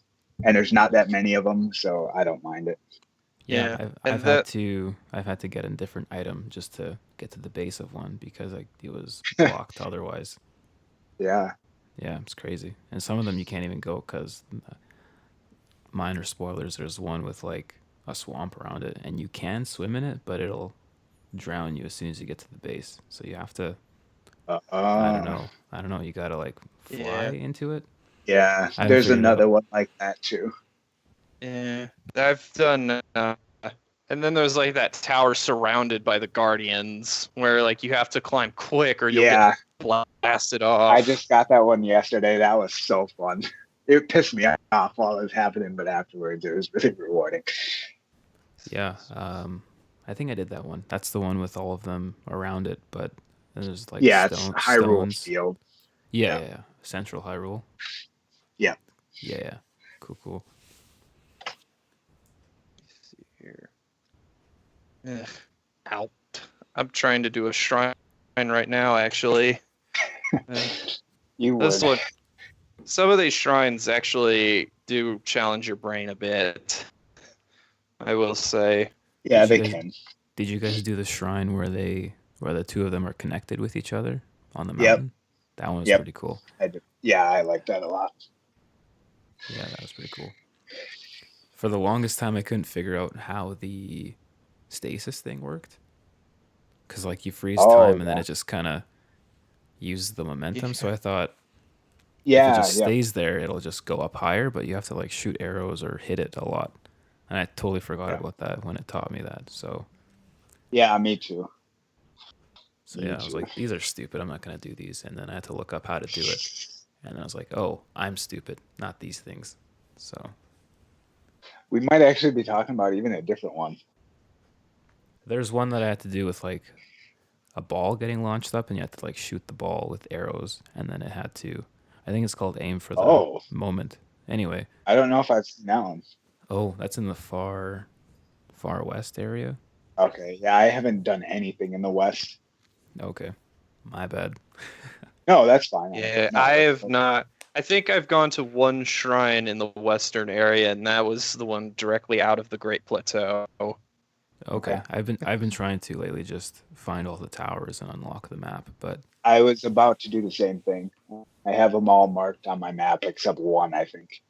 And there's not that many of them, so I don't mind it. Yeah, I've had to get a different item just to get to the base of one because it was blocked otherwise. Yeah. Yeah, it's crazy. And some of them you can't even go because minor spoilers. There's one with like a swamp around it, and you can swim in it, but it'll drown you as soon as you get to the base. So you have to. I don't know. You gotta like fly into it. Yeah, there's another one like that too. Yeah, I've done. And then there's like that tower surrounded by the Guardians, where like you have to climb quick or you'll get blasted off. I just got that one yesterday. That was so fun. It pissed me off while it was happening, but afterwards it was really rewarding. Yeah, I think I did that one. That's the one with all of them around it, but there's like it's Hyrule Field. Yeah, Central Hyrule. Yeah. Yeah. Cool. Let's see here. Out. I'm trying to do a shrine right now, actually. You would. Some of these shrines actually do challenge your brain a bit, I will say. Yeah, they can. Did you guys do the shrine where the two of them are connected with each other on the mountain? Yep. That one was pretty cool. I did. Yeah, I like that a lot. Yeah, that was pretty cool. For the longest time, I couldn't figure out how the stasis thing worked. Because, like, you freeze time and then it just kind of uses the momentum. So I thought, if it just stays there, it'll just go up higher, but you have to, like, shoot arrows or hit it a lot. And I totally forgot about that when it taught me that. So. Yeah, me too. So, I was like, these are stupid. I'm not going to do these. And then I had to look up how to do it. And I was like, oh, I'm stupid, not these things. So. We might actually be talking about even a different one. There's one that I had to do with like a ball getting launched up, and you had to like shoot the ball with arrows, and then it had to. I think it's called aim for the moment. Anyway. I don't know if I've seen that one. Oh, that's in the far west area. Okay, yeah, I haven't done anything in the west. Okay, my bad. No, that's fine. Yeah, I have not. I think I've gone to one shrine in the western area, and that was the one directly out of the Great Plateau. Okay, I've been trying to lately just find all the towers and unlock the map, but I was about to do the same thing. I have them all marked on my map except one, I think.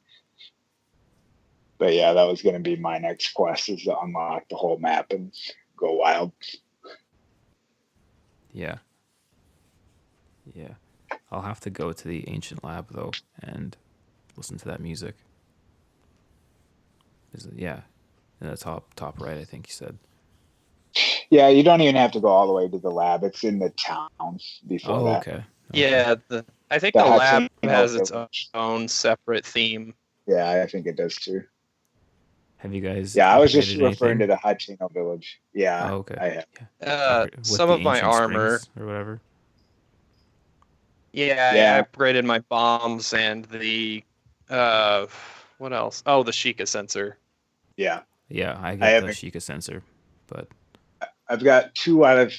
But yeah, that was going to be my next quest, is to unlock the whole map and go wild. Yeah. I'll have to go to the ancient lab though and listen to that music. Is it? Yeah, in the top right, I think you said. Yeah, you don't even have to go all the way to the lab. It's in the town before that. Okay. Yeah, I think the lab has its own separate theme. Yeah, I think it does too. Have you guys? Yeah, I was just referring to the Hachino village. Yeah. Oh, okay. I have. Some of my armor or whatever. Yeah, I upgraded my bombs and the what else? Oh, the Sheikah sensor. Yeah. Yeah, I got the Sheikah sensor, but I've got two out of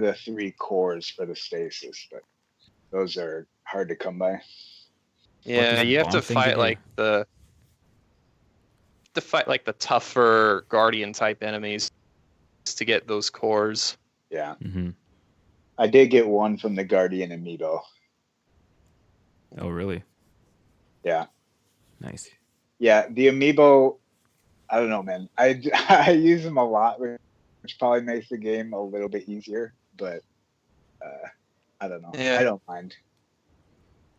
the 3 cores for the stasis, but those are hard to come by. Yeah, you have to fight like the tougher guardian type enemies to get those cores. Yeah. Mm-hmm. I did get one from the Guardian amiibo. Oh, really? Yeah. Nice. Yeah, the amiibo, I don't know, man. I use them a lot, which probably makes the game a little bit easier, but I don't know. Yeah. I don't mind.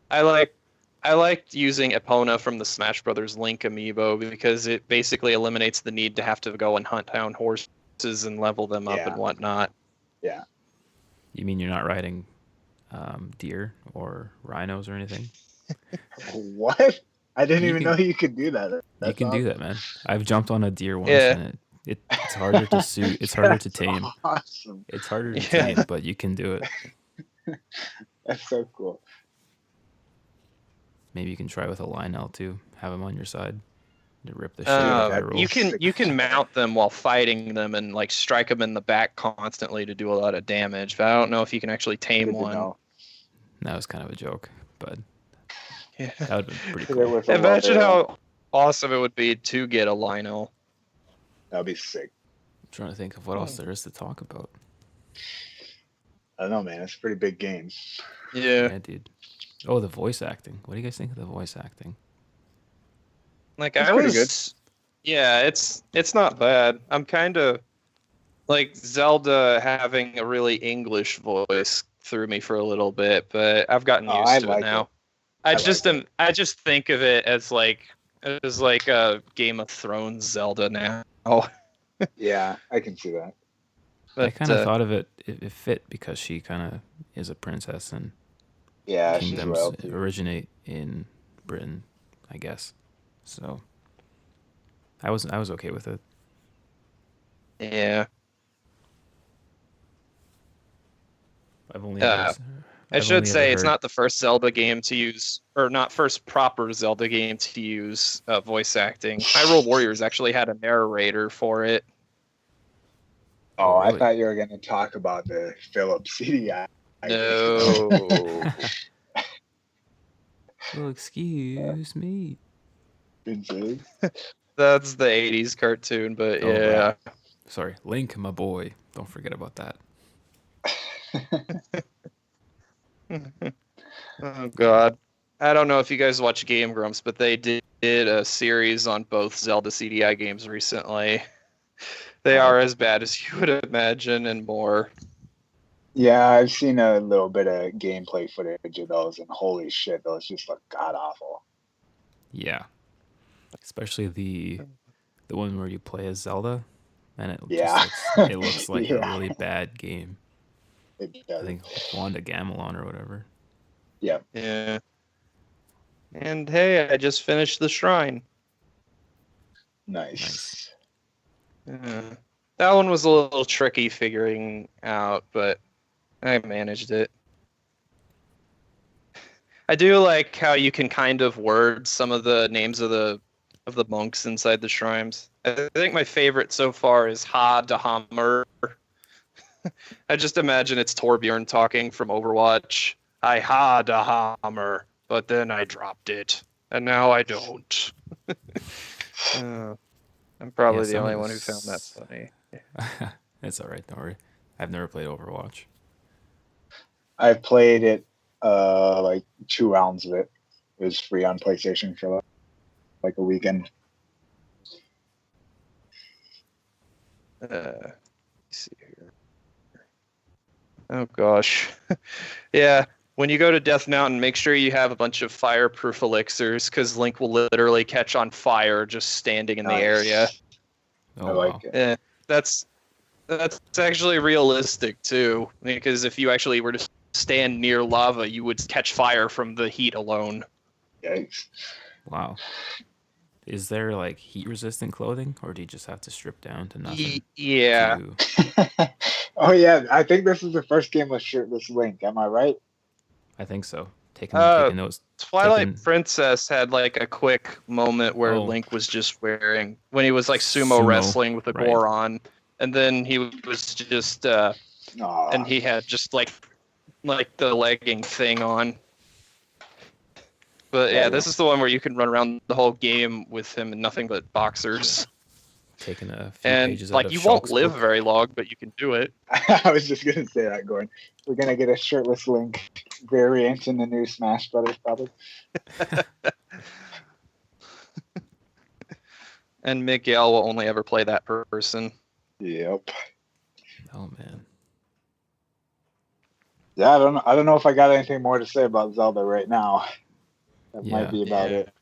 I liked using Epona from the Smash Brothers Link amiibo because it basically eliminates the need to have to go and hunt down horses horses and level them up and whatnot. Yeah. You mean you're not riding deer or rhinos or anything? What? I didn't even know you could do that. You can do that, man. I've jumped on a deer once, and it's harder to suit. It's harder to tame. Awesome. It's harder to tame, but you can do it. That's so cool. Maybe you can try with a Lionel too. Have him on your side to rip the shit out of you can mount them while fighting them and like strike them in the back constantly to do a lot of damage. But I don't know if you can actually tame one. That was kind of a joke, but yeah, that would have been pretty cool. Imagine how awesome it would be to get a Lionel. That'd be sick. I'm trying to think of what else there is to talk about. I don't know, man. It's a pretty big game. Yeah, dude. Oh, the voice acting. What do you guys think of the voice acting? Like it's it's not bad. I'm kind of like Zelda having a really English voice threw me for a little bit, but I've gotten used to it now. I just think of it as like a Game of Thrones Zelda now. Yeah, I can see that. But, I kind of thought of it fit because she kind of is a princess and kingdoms originate in Britain, I guess. So I was okay with it. Yeah. I've only I should say it's not the first Zelda game to use, or not first proper Zelda game to use voice acting. Hyrule Warriors actually had a narrator for it. Oh, really? I thought you were going to talk about the Philips CDI. No. Well, excuse me. That's the 80s cartoon, but yeah. Right. Sorry, Link, my boy. Don't forget about that. Oh, God. I don't know if you guys watch Game Grumps, but they did a series on both Zelda CDI games recently. They are as bad as you would imagine and more. Yeah, I've seen a little bit of gameplay footage of those, and holy shit, those just look god-awful. Yeah. Especially the one where you play as Zelda, and it looks like a really bad game. It does. I think Wanda Gamelon or whatever. Yeah. Yeah. And hey, I just finished the shrine. Nice. That one was a little tricky figuring out, but I managed it. I do like how you can kind of word some of the names of the monks inside the shrines. I think my favorite so far is Ha de Hammer. I just imagine it's Torbjorn talking from Overwatch. I had a hammer, but then I dropped it, and now I don't. I'm probably the only one who found that funny. It's all right, don't worry. I've never played Overwatch. I played it like 2 rounds of it. It was free on PlayStation for like a weekend. Let's see here. Oh gosh. Yeah, when you go to Death Mountain, make sure you have a bunch of fireproof elixirs, because Link will literally catch on fire just standing in the area. Oh, I like it. Yeah, that's actually realistic too, because if you actually were to stand near lava, you would catch fire from the heat alone. Yikes. Wow. Is there like heat resistant clothing, or do you just have to strip down to nothing? Yeah. Oh yeah, I think this is the first game with shirtless Link. Am I right? I think so. Taking notes. Twilight Princess had like a quick moment where Link was just wearing, when he was like sumo wrestling with a Goran, and then he was just and he had just like the legging thing on. But yeah, this is the one where you can run around the whole game with him in nothing but boxers. Taking a few and pages like out of you won't Shulk's live book. very long, but you can do it. I was just gonna say that, Goran. We're gonna get a shirtless Link variant in the new Smash Brothers, probably. And Miguel will only ever play that person. Yep. Oh man. Yeah, I don't know if I got anything more to say about Zelda right now. That might be about it.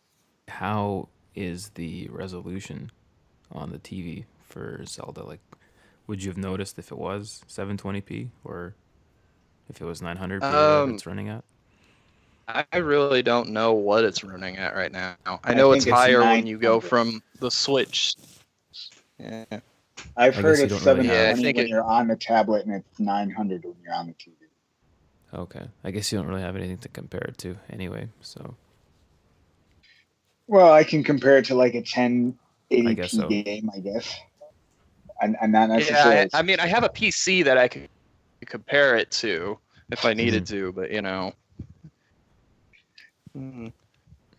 How is the resolution on the TV for Zelda? Like, would you have noticed if it was 720p or if it was 900p or whatever Um, it's running at? I really don't know what it's running at right now. I I know it's think it's higher when you go 900. from the Switch. Yeah, I've I heard guess you it's don't really 720 Yeah, I think when it. you're on the tablet and it's 900 when you're on the TV. Okay. I guess you don't really have anything to compare it to anyway, so Well, I can compare it to like a I guess 1080p so. game, I guess. And not Yeah, necessarily. I mean, I have a PC that I could compare it to if I needed Mm-hmm. to, but I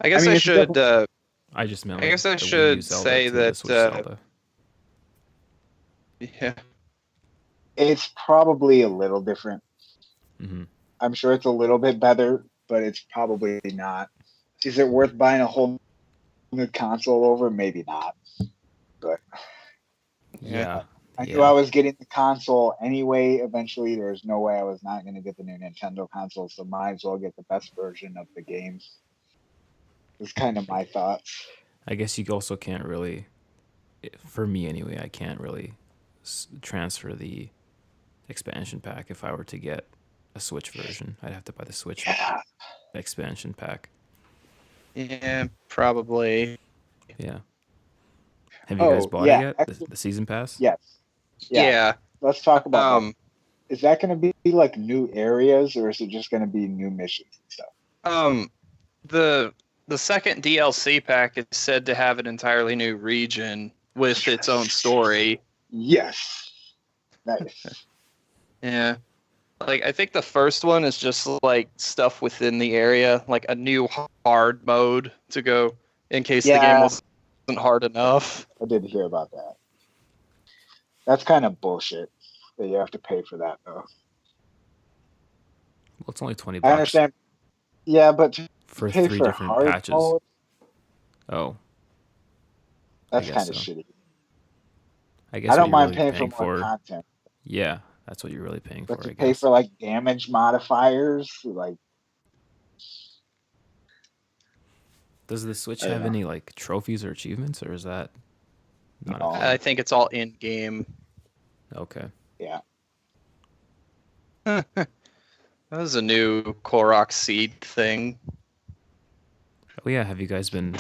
I guess mean, I it's should. definitely, I just meant I like guess I the Wii U should Zelda say to the that. Switch Zelda. Yeah, it's probably a little different. Mm-hmm. I'm sure it's a little bit better, but it's probably not. Is it worth buying a whole new console over? Maybe not. But Yeah. I knew I Yeah. was getting the console anyway. Eventually, there's no way I was not going to get the new Nintendo console, so might as well get the best version of the games. It's kind of I my thoughts. I guess you also can't really, for me anyway, I can't really transfer the expansion pack if I were to get a Switch version. I'd have to buy the Switch Yeah. expansion pack. yeah, probably. Yeah. Have you guys Oh, bought it yeah. yet? The season pass? Yes. Yeah. Yeah. Let's talk about that. Um. Is that going to be like new areas or is it just going to be new missions and stuff? Um. The second DLC pack is said to have an entirely new region with its own story. Yes. Nice. Yeah. Like, I think the first one is just like stuff within the area, like a new hard mode to go in case the game Yeah, wasn't hard enough. I did hear about that. That's kind of bullshit that you have to pay for that, though. Well, it's only 20 I bucks understand. Yeah, but to for pay 3 for different hard patches. mode, Oh, that's guess kind of so. shitty. I guess I what don't you're mind really paying paying for more for, content, yeah, that's what you're really paying but for, to I pay guess. for like damage modifiers, like Does the Switch I don't have know. any like trophies or achievements, or is that not No. a I thing? think it's all in game. Okay. Yeah. That was a new Korok seed thing. Oh yeah, have you guys been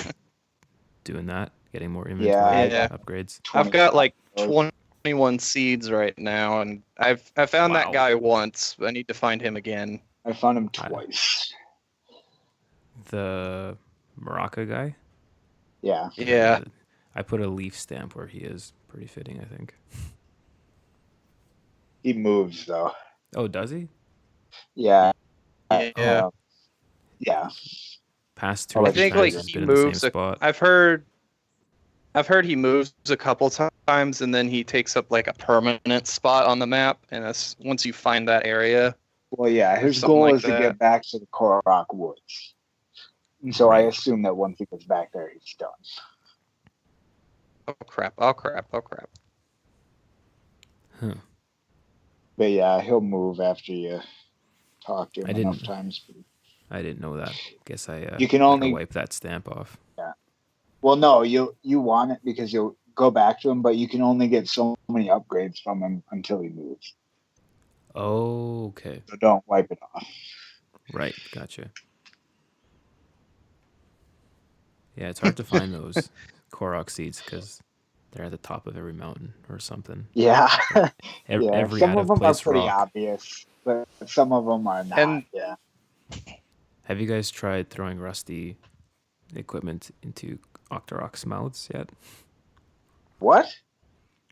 doing that? Getting more Yeah, inventory I Yeah. got upgrades? I've got like 20 21 seeds right now, and I found that Wow. guy once. I need to find him again. I found him I- twice. The Maraca guy? Yeah. Yeah. I put a leaf stamp where he is. Pretty fitting, I think. He moves though. Oh, does he? Yeah. Yeah. Yeah. Past I 2 I or 3 think times like he's he been in the same moves. spot. I've heard he moves a couple times, and then he takes up like a permanent spot on the map. And that's once you find that area. Well, yeah. Or His something goal like is to that. get back to the Korok Woods. And so I Right. assume that once he gets back there, he's done. Oh crap! Oh crap! Oh crap! Huh. But yeah, he'll move after you talk to him I enough didn't- times. I didn't know that. Guess I You can gotta only- wipe that stamp off. Well, no, you want it because you'll go back to him, but you can only get so many upgrades from him until he moves. Oh, okay. So don't wipe it off. Right. Gotcha. Yeah, it's hard to find those Korok seeds because they're at the top of every mountain or something. Yeah. Yeah. Every Some out of of them are place pretty rock. obvious, but some of them are not. And- Yeah. Have you guys tried throwing rusty equipment into Octorok's mouths yet? What?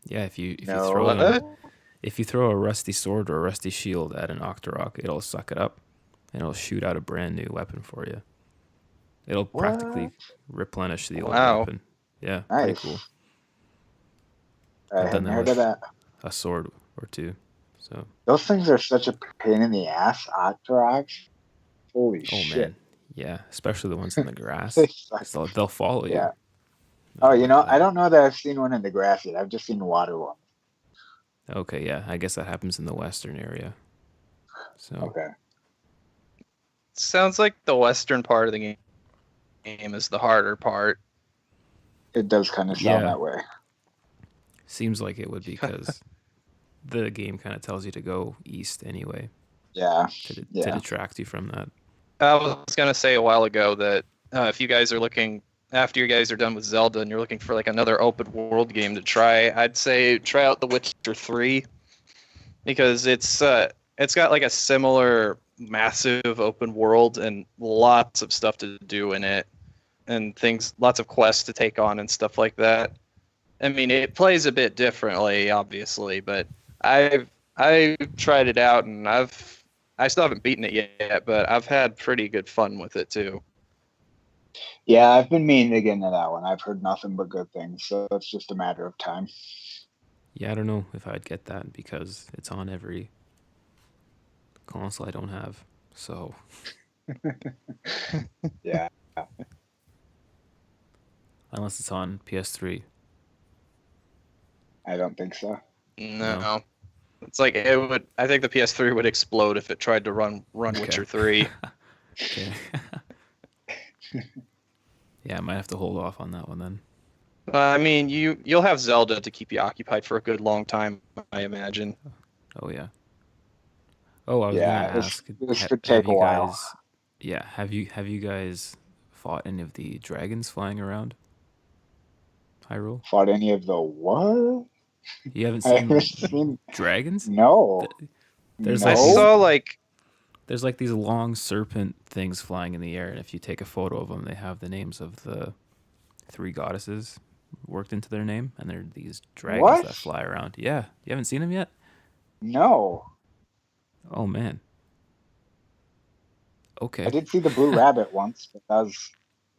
Yeah, if you No. throw What? them, if you throw a rusty sword or a rusty shield at an Octorok, it'll suck it up and it'll shoot out a brand new weapon for you. It'll practically What? replenish the old Wow. weapon. Yeah, pretty Nice. cool. I I've done hadn't that heard of with- that. A sword or two. So, Those things are such a pain in the ass, Octoroks. Holy oh shit. man, yeah, especially the ones in the grass. They suck. So they'll follow you. Yeah. I Oh, don't you know, like I that. don't know that I've seen one in the grass yet. I've just seen water ones. Okay, yeah, I guess that happens in the western area. So Okay. Sounds like the western part of the game is the harder part. It does kind of sound Yeah. that way. seems like it would be because the game kind of tells you to go east anyway. Yeah. To Yeah. detract you from that. I was gonna say a while ago that if you guys are looking after you guys are done with Zelda and you're looking for like another open world game to try, I'd say try out The Witcher 3 because it's got like a similar massive open world and lots of stuff to do in it and things, lots of quests to take on and stuff like that. I mean, it plays a bit differently, obviously, but I've tried it out and I still haven't beaten it yet, but I've had pretty good fun with it too. Yeah, I've been meaning to get into that one. I've heard nothing but good things, so it's just a matter of time. Yeah, I don't know if I'd get that because it's on every console I don't have. So Yeah. unless it's on PS3. I don't think so. No. It's like it would. I think the PS3 would explode if it tried to run Okay. Witcher 3. Okay. Yeah, I might have to hold off on that one then. I mean, you'll have Zelda to keep you occupied for a good long time, I imagine. Oh yeah. Oh, I was Yeah, gonna this ask. could take a while. Guys? Yeah, have you guys fought any of the dragons flying around Hyrule? Fought any of the what? You haven't I haven't seen seen. dragons? No. There's I like No. saw like There's like these long serpent things flying in the air, and if you take a photo of them, they have the names of the 3 goddesses worked into their name, and they're these dragons What? that fly around. Yeah, you haven't seen them yet? No. Oh man. I Okay. did see the blue rabbit once, but that was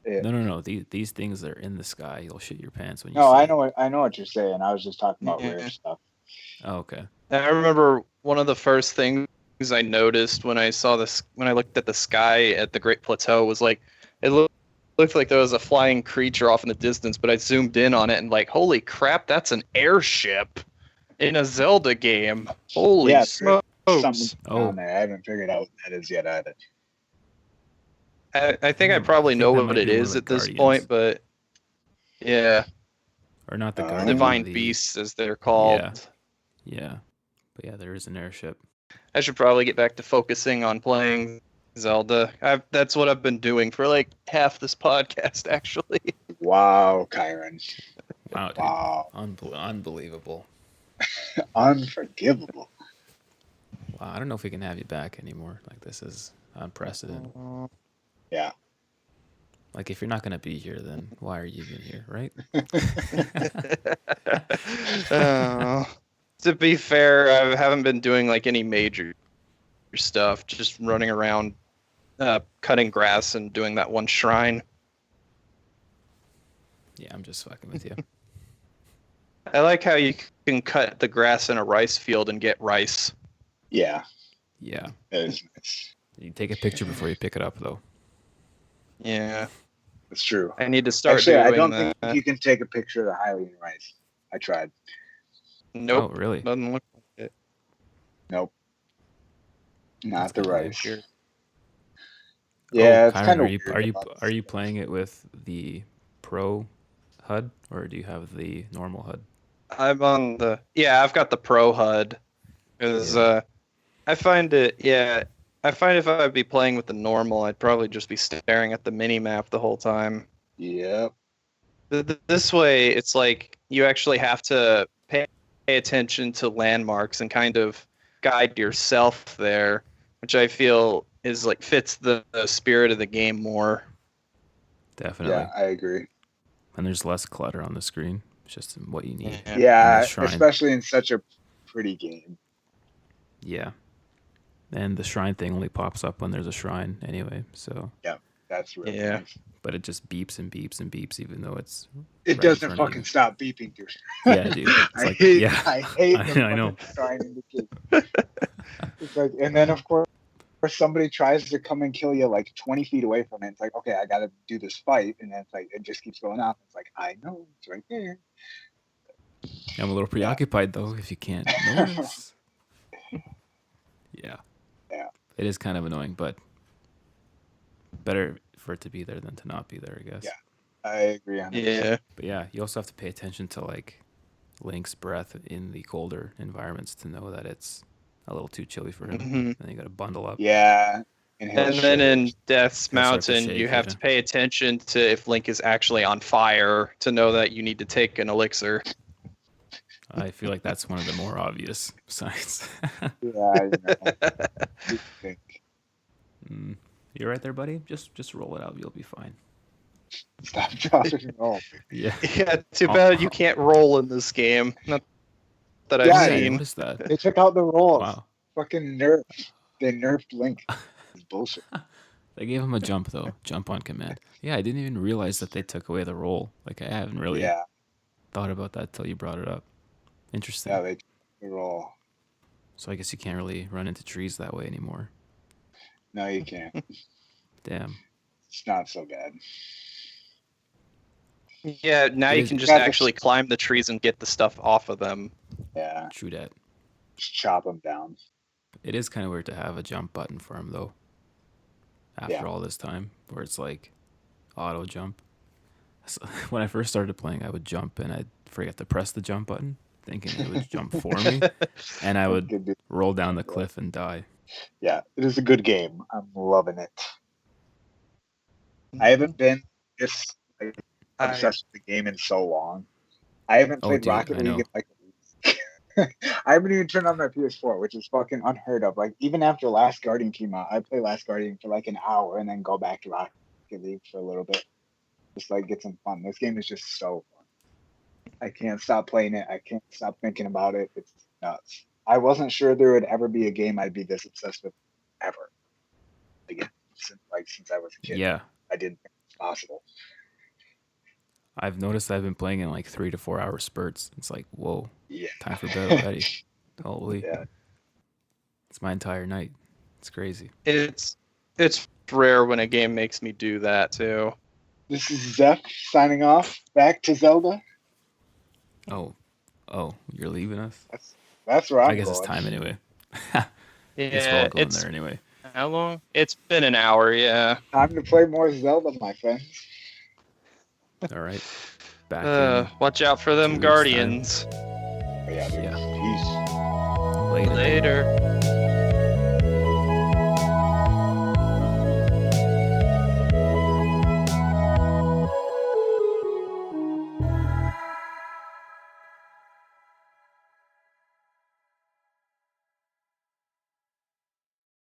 it. No. These things are in the sky. You'll shit your pants when you No, see I know what you're saying. I was just talking about Yeah. rare stuff. Oh, okay. I remember one of the first things I noticed when I saw this, when I looked at the sky at the Great Plateau, was like it looked like there was a flying creature off in the distance, but I zoomed in on it and like, holy crap, that's an airship in a Zelda game. Holy Yeah, smokes! Something Oh. down there. I haven't figured out what that is yet either. I think I probably think know that what might it be one of is the at this Guardians. point, but yeah, Or not the Oh. guardian. divine the, beasts as they're called. Yeah. Yeah. But yeah, there is an airship. I should probably get back to focusing on playing Zelda. That's what I've been doing for like half this podcast, actually. Wow, Kieran. Wow, dude. Wow. Unbelievable. Unforgivable. Wow, I don't know if we can have you back anymore. Like, this is unprecedented. Yeah. Like, if you're not going to be here, then why are you even here, right? To be fair, I haven't been doing like any major stuff, just running around cutting grass and doing that one shrine. Yeah, I'm just fucking with you. I like how you can cut the grass in a rice field and get rice. Yeah. Yeah. It's You take a picture before you pick it up, though. Yeah, true. I need to start Actually, doing I don't that. think you can take a picture of the Hylian rice. I tried. Nope, Oh, really? doesn't look like it. Nope. Not That's the kinda rice. weird. Yeah, Oh, it's Kyron, kind of are you are you playing it with the Pro HUD or do you have the normal HUD? I'm on the I've got the Pro HUD because I find if I'd be playing with the normal, I'd probably just be staring at the mini map the whole time. Yep. This way, it's like you actually have to pay attention to landmarks and kind of guide yourself there, which I feel is like fits the spirit of the game more. Definitely. Yeah, I agree. And there's less clutter on the screen. It's just what you need. Yeah, shrine. especially in such a pretty game. Yeah. And the shrine thing only pops up when there's a shrine anyway, so. That's really Yeah. nice. But it just beeps and beeps and beeps, even though it's. It right in doesn't front of fucking you. stop beeping, dude. Yeah, dude. It's I like, hate. yeah. I hate. I know. Trying to keep. It's like, and then of course, somebody tries to come and kill you like 20 feet away from it. It's like, okay, I got to do this fight, and then it's like it just keeps going off. It's like I know it's right there. I'm a little preoccupied though, if you can't notice. Yeah. Yeah. It is kind of annoying, but better for it to be there than to not be there, I guess. Yeah. I agree on it. Yeah. But yeah, you also have to pay attention to like Link's breath in the colder environments to know that it's a little too chilly for him. Mhm. Then you got to bundle up. Yeah. And then in Death's He'll start to Mountain, shake, you have yeah. to pay attention to if Link is actually on fire to know that you need to take an elixir. I feel like that's one of the more obvious signs. Yeah, I know. You think. You're right there, buddy. Just roll it out. You'll be fine. Stop dropping and roll. Yeah. Yeah, too bad you can't roll in this game. Not that I've Yeah, I seen. noticed that. They took out the rolls. Wow. Fucking nerf. They nerfed Link. It's bullshit. They gave him a jump though. Jump on command. Yeah, I didn't even realize that they took away the roll. Like I haven't really Yeah, thought about that till you brought it up. Interesting. yeah, they took the roll. So I guess you can't really run into trees that way anymore. No, you can't. Damn. It's not so bad. Yeah, now you can just actually climb the trees and get the stuff off of them. Yeah, True that. just chop them down. It is kind of weird to have a jump button for him though. After Yeah. all this time, where it's like auto jump. So, when I first started playing, I would jump and I'd forget to press the jump button, thinking it would jump for me, and I would roll down the cliff and die. Yeah, it is a good game. I'm loving it. I haven't been this obsessed with the game in so long. I haven't played dude, Rocket I know. League in like a week. I haven't even turned on my PS4, which is fucking unheard of. Like even after Last Guardian came out, I play Last Guardian for like an hour and then go back to Rocket League for a little bit. Just like get some fun. This game is just so fun. I can't stop playing it. I can't stop thinking about it. It's nuts. I wasn't sure there would ever be a game I'd be this obsessed with ever. Again, since I was a kid. Yeah, I didn't think it was possible. I've noticed I've been playing in like 3 to 4 hour spurts. It's like, whoa, Yeah. time for bed already. Holy, Yeah. it's my entire night. It's crazy. It's rare when a game makes me do that too. This is Zeph signing off. Back to Zelda. Oh, you're leaving us? That's where I'm I guess going. it's time anyway. Yeah, Guess we're all going it's there anyway. how long? It's been an hour. Yeah. Time to play more Zelda, my friends. All right. Back in Watch out for 2 them weeks' guardians. Oh, yeah, dude. Yeah. Peace. later. Later.